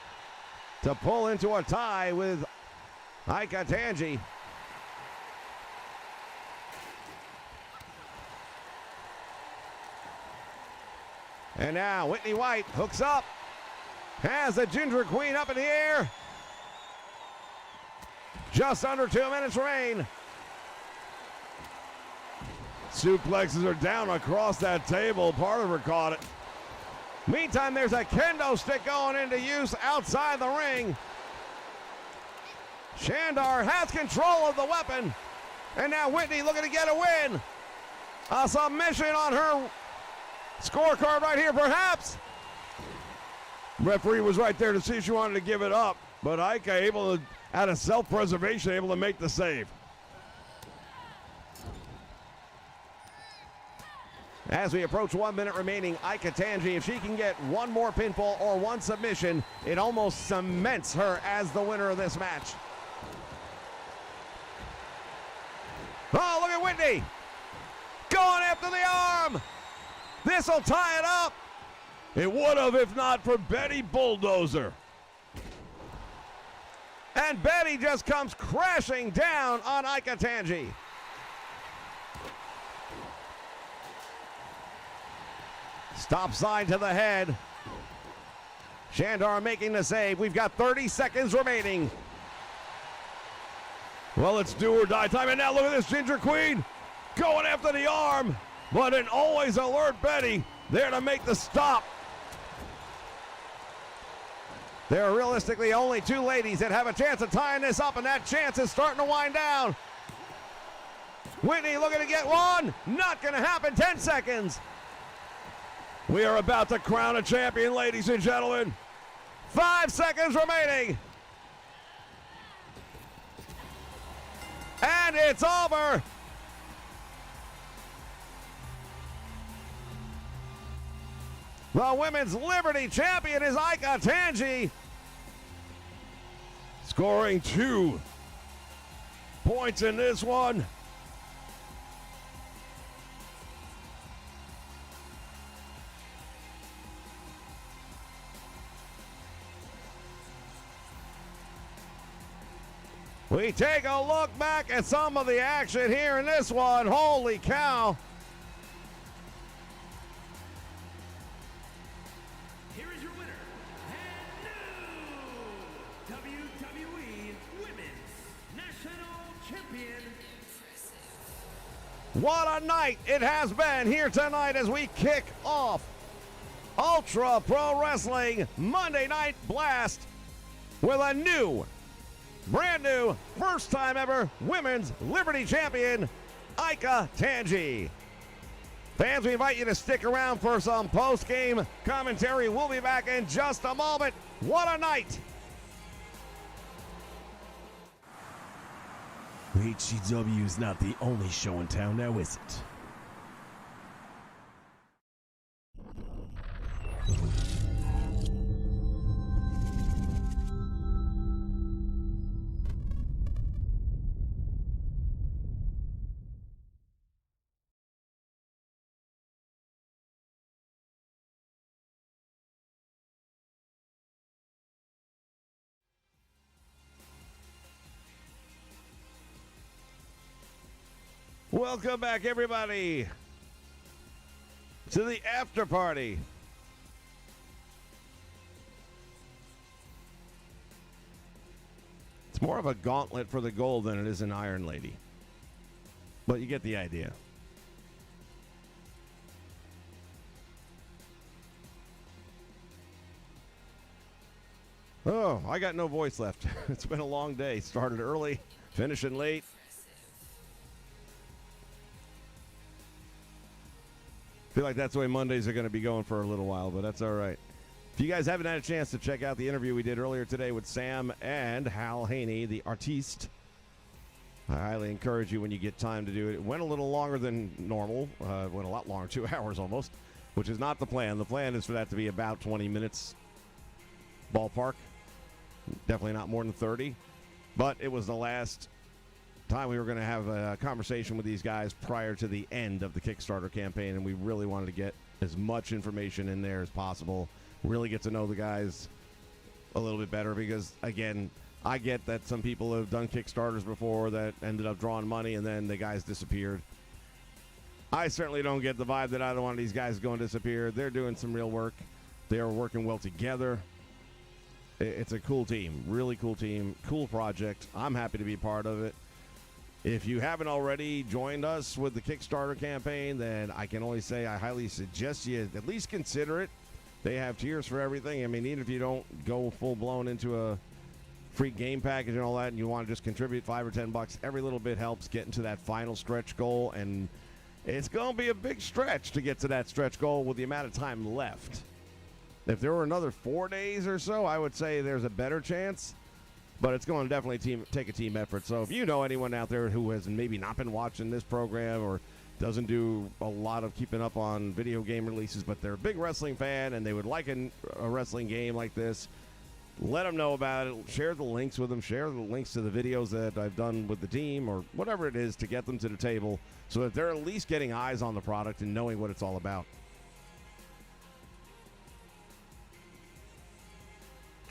to pull into a tie with Ika Tanji. And now Whitney White hooks up. Has the Ginger Queen up in the air. Just under 2 minutes remain. Suplexes are down across that table. Part of her caught it. Meantime, there's a kendo stick going into use outside the ring. Shandar has control of the weapon. And now Whitney looking to get a win. A submission on her scorecard right here, perhaps. Referee was right there to see if she wanted to give it up. But Ika able to, out of self-preservation, able to make the save. As we approach 1 minute remaining, Ika Tanji, if she can get one more pinfall or one submission, it almost cements her as the winner of this match. Oh, look at Whitney. Going after the arm. This will tie it up. It would have if not for Betty Bulldozer. And Betty just comes crashing down on Ika Tanji. Stop sign to the head. Shandar making the save. We've got 30 seconds remaining. Well, it's do or die time. And now look at this Ginger Queen going after the arm. But an always alert Betty there to make the stop. There are realistically only two ladies that have a chance of tying this up, and that chance is starting to wind down. Whitney looking to get one. Not going to happen. 10 seconds. We are about to crown a champion, ladies and gentlemen. 5 seconds remaining. And it's over. The Women's Liberty Champion is Ika Tanji. Scoring 2 points in this one. We take a look back at some of the action here in this one. Holy cow. Here is your winner, and new WWE Women's National Champion. What a night it has been here tonight as we kick off Ultra Pro Wrestling Monday Night Blast with a new, brand new, first time ever Women's Liberty Champion, Ika Tanji. Fans, we invite you to stick around for some post-game commentary. We'll be back in just a moment. What a night. HCW is not the only show in town now, is it? Welcome back, everybody, to the after party. It's more of a gauntlet for the gold than it is an Iron Lady, but you get the idea. Oh, I got no voice left. It's been a long day. Started early, finishing late. Feel like that's the way Mondays are going to be going for a little while, but that's all right. If you guys haven't had a chance to check out the interview we did earlier today with Sam and Hal Haney, the artiste, I highly encourage you when you get time to do it. It went a little longer than normal. Went a lot longer, 2 hours almost, which is not the plan. The plan is for that to be about 20 minutes ballpark. Definitely not more than 30. But it was the last time we were going to have a conversation with these guys prior to the end of the Kickstarter campaign, and we really wanted to get as much information in there as possible, really get to know the guys a little bit better, because again, I get that some people have done Kickstarters before that ended up drawing money and then the guys disappeared. I certainly don't get the vibe that either one of these guys is going to disappear. They're doing some real work. They are working well together. It's a cool team, really cool team, cool project. I'm happy to be part of it. If you haven't already joined us with the Kickstarter campaign, then I can only say I highly suggest you at least consider it. They have tiers for everything. I mean, even if you don't go full-blown into a free game package and all that, and you want to just contribute $5 or $10, every little bit helps get into that final stretch goal, and it's going to be a big stretch to get to that stretch goal with the amount of time left. If there were another 4 days or so, I would say there's a better chance. But it's going to definitely take a team effort. So if you know anyone out there who has maybe not been watching this program or doesn't do a lot of keeping up on video game releases, but they're a big wrestling fan and they would like a wrestling game like this, let them know about it. Share the links with them. Share the links to the videos that I've done with the team or whatever it is to get them to the table so that they're at least getting eyes on the product and knowing what it's all about.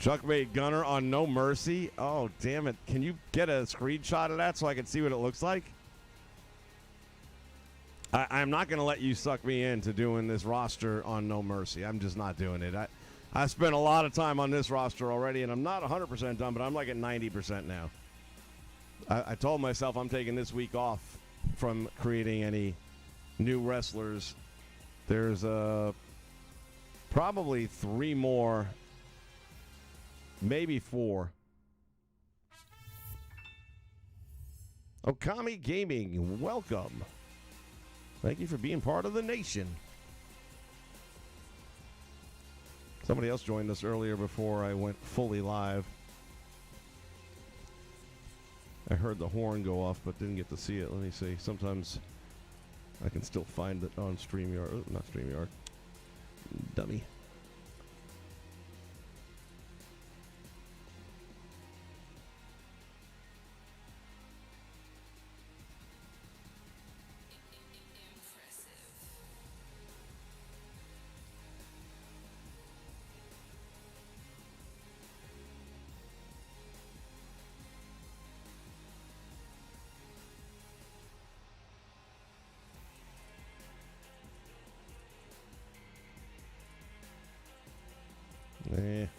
Chuck made Gunnar on No Mercy. Oh, damn it. Can you get a screenshot of that so I can see what it looks like? I'm not going to let you suck me into doing this roster on No Mercy. I'm just not doing it. I spent a lot of time on this roster already, and I'm not 100% done, but I'm like at 90% now. I told myself I'm taking this week off from creating any new wrestlers. There's probably 3 more, maybe 4. Okami Gaming, welcome. Thank you for being part of the nation. Somebody else joined us earlier before I went fully live. I heard the horn go off, but didn't get to see it. Let me see. Sometimes I can still find it on StreamYard. Oh, not StreamYard. Dummy.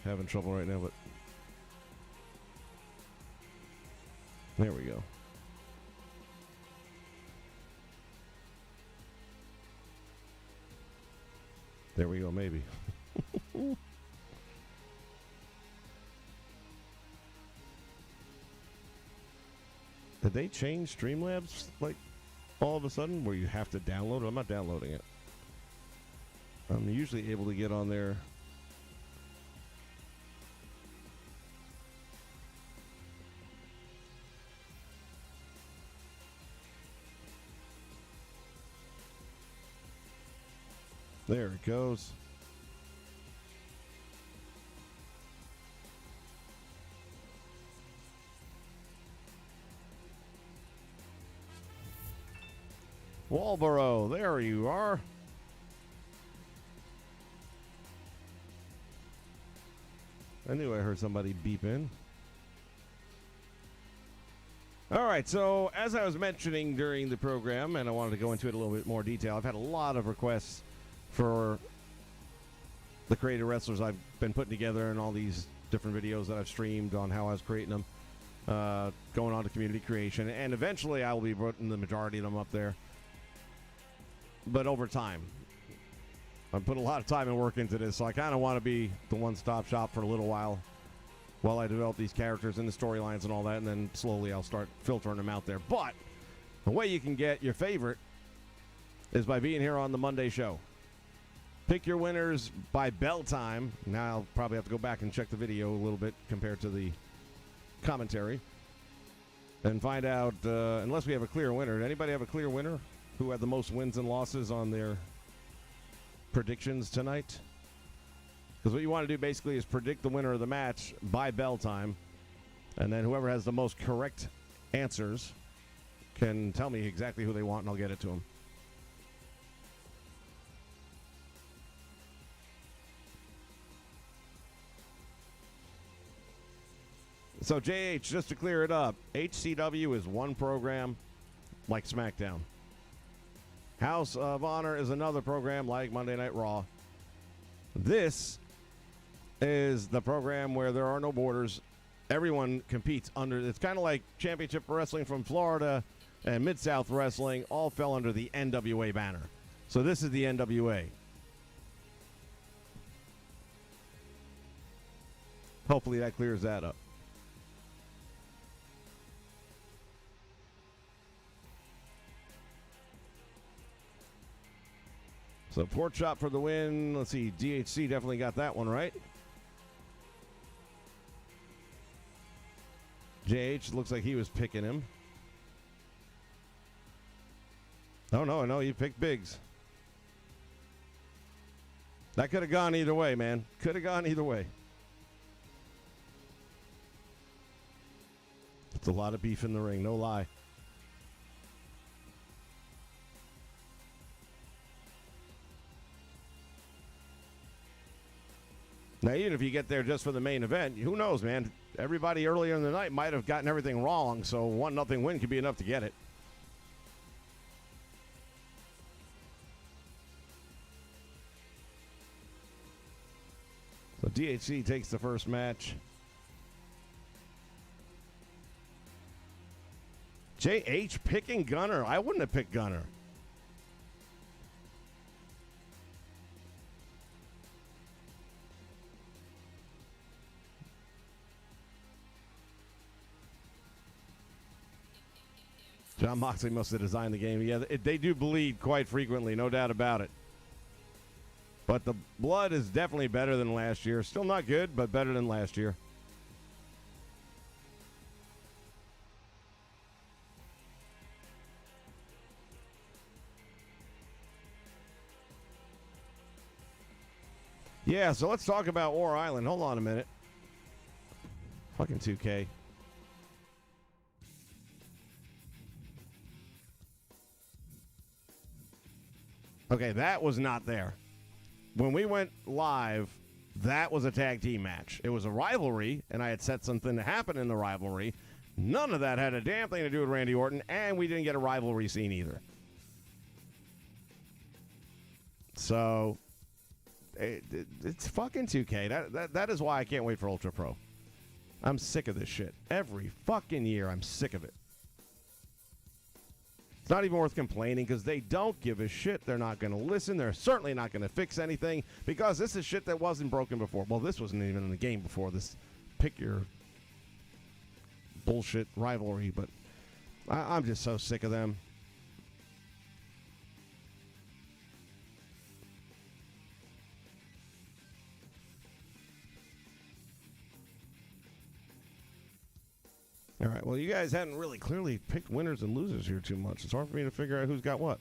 Having trouble right now, but there we go. There we go, maybe. Did they change Streamlabs like all of a sudden where you have to download it? I'm not downloading it. I'm usually able to get on there. There it goes. Walboro, there you are. I knew I heard somebody beep in. All right, so as I was mentioning during the program, and I wanted to go into it a little bit more detail, I've had a lot of requests for the creative wrestlers I've been putting together and all these different videos that I've streamed on how I was creating them, going on to community creation, and eventually I will be putting the majority of them up there. But over time, I've put a lot of time and work into this, so I kind of want to be the one-stop shop for a little while I develop these characters and the storylines and all that, and then slowly I'll start filtering them out there. But the way you can get your favorite is by being here on the Monday show. Pick your winners by bell time. Now I'll probably have to go back and check the video a little bit compared to the commentary and find out, unless we have a clear winner. Did anybody have a clear winner who had the most wins and losses on their predictions tonight? Because what you want to do basically is predict the winner of the match by bell time, and then whoever has the most correct answers can tell me exactly who they want, and I'll get it to them. So, JH, just to clear it up, HCW is one program like SmackDown. House of Honor is another program like Monday Night Raw. This is the program where there are no borders. Everyone competes under. It's kind of like Championship Wrestling from Florida and Mid-South Wrestling all fell under the NWA banner. So this is the NWA. Hopefully that clears that up. So Pork Chop for the win. Let's see, DHC definitely got that one right. JH looks like he was picking him. Oh, no, he picked Biggs. That could have gone either way, man. Could have gone either way. It's a lot of beef in the ring, no lie. Now, even if you get there just for the main event, who knows, man? Everybody earlier in the night might have gotten everything wrong, so 1-0 win could be enough to get it. So DHC takes the first match. JH picking Gunnar. I wouldn't have picked Gunnar. John Moxley must have designed the game. Yeah, they do bleed quite frequently, no doubt about it. But the blood is definitely better than last year. Still not good, but better than last year. Yeah, so let's talk about War Island. Hold on a minute. Fucking 2K. Okay, that was not there. When we went live, that was a tag team match. It was a rivalry, and I had set something to happen in the rivalry. None of that had a damn thing to do with Randy Orton, and we didn't get a rivalry scene either. So, it's fucking 2K. That is why I can't wait for Ultra Pro. I'm sick of this shit. Every fucking year, I'm sick of it. It's not even worth complaining because they don't give a shit. They're not going to listen. They're certainly not going to fix anything because this is shit that wasn't broken before. Well, this wasn't even in the game before. This pick your bullshit rivalry, but I'm just so sick of them. All right, well, you guys hadn't really clearly picked winners and losers here too much. It's hard for me to figure out who's got what.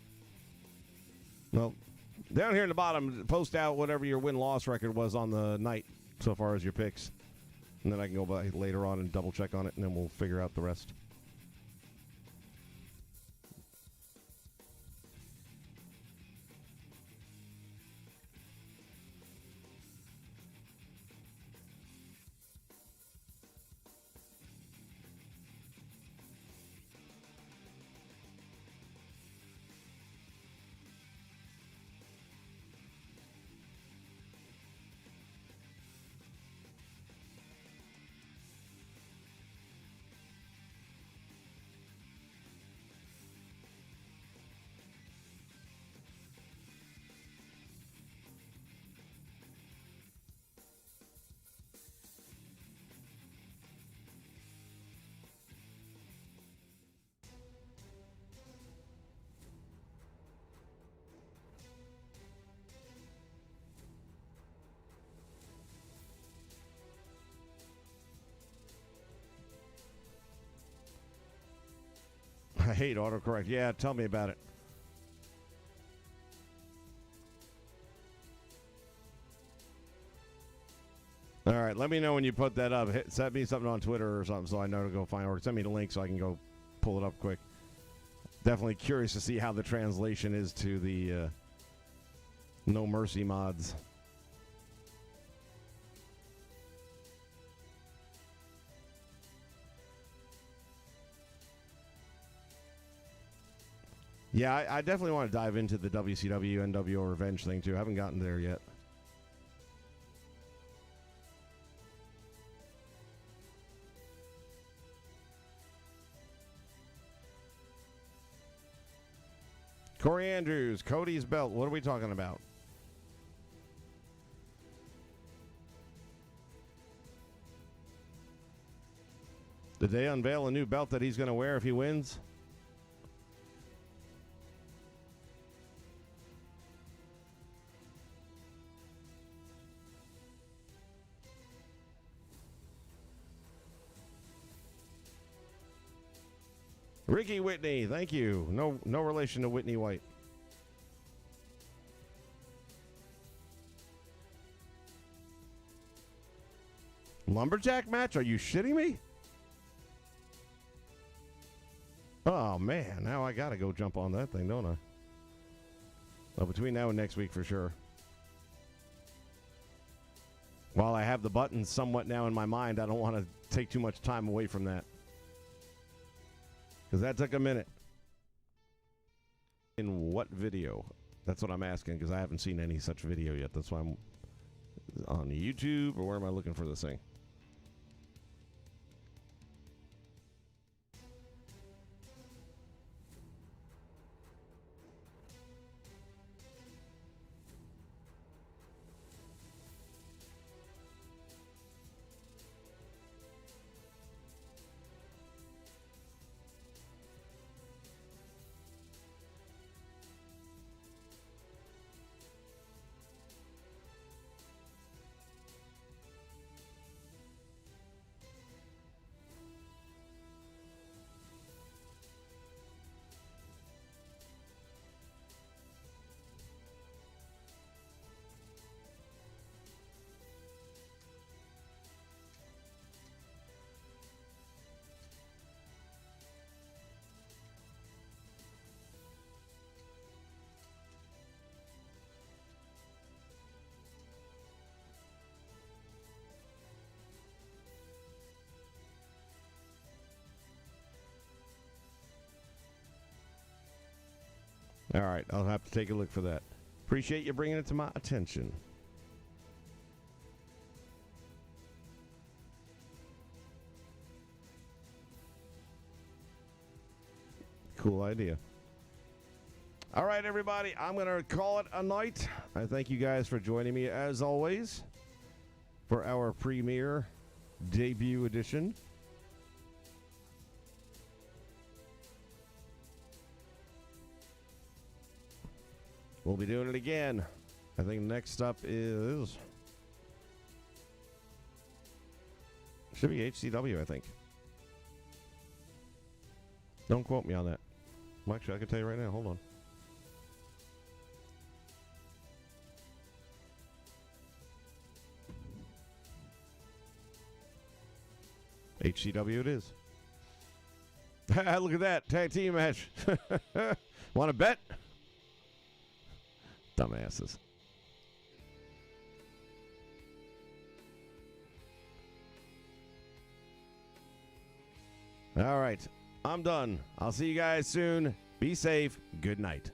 Well, Down here in the bottom, post out whatever your win-loss record was on the night so far as your picks. And then I can go by later on and double check on it, and then we'll figure out the rest. I hate autocorrect. Yeah, tell me about it. All right, let me know when you put that up. Send me something on Twitter or something so I know to go find it. Or send me the link so I can go pull it up quick. Definitely curious to see how the translation is to the No Mercy mods. Yeah, I definitely want to dive into the WCW NWO Revenge thing, too. I haven't gotten there yet. Corey Andrews, Cody's belt. What are we talking about? Did they unveil a new belt that he's going to wear if he wins? Ricky Whitney, thank you. No relation to Whitney White. Lumberjack match? Are you shitting me? Oh, man. Now I got to go jump on that thing, don't I? Well, between now and next week for sure. While I have the buttons somewhat now in my mind, I don't want to take too much time away from that. Because that took a minute. In what video? That's what I'm asking, because I haven't seen any such video yet. That's why I'm on YouTube, or where am I looking for this thing? All right, I'll have to take a look for that. Appreciate you bringing it to my attention. Cool idea. All right, everybody, I'm going to call it a night. I thank you guys for joining me, as always, for our premiere debut edition. We'll be doing it again. I think next up is... should be HCW, I think. Don't quote me on that. Well, actually, I can tell you right now. Hold on. HCW it is. Look at that. Tag team match. Want to bet? Dumbasses. All right. I'm done. I'll see you guys soon. Be safe. Good night.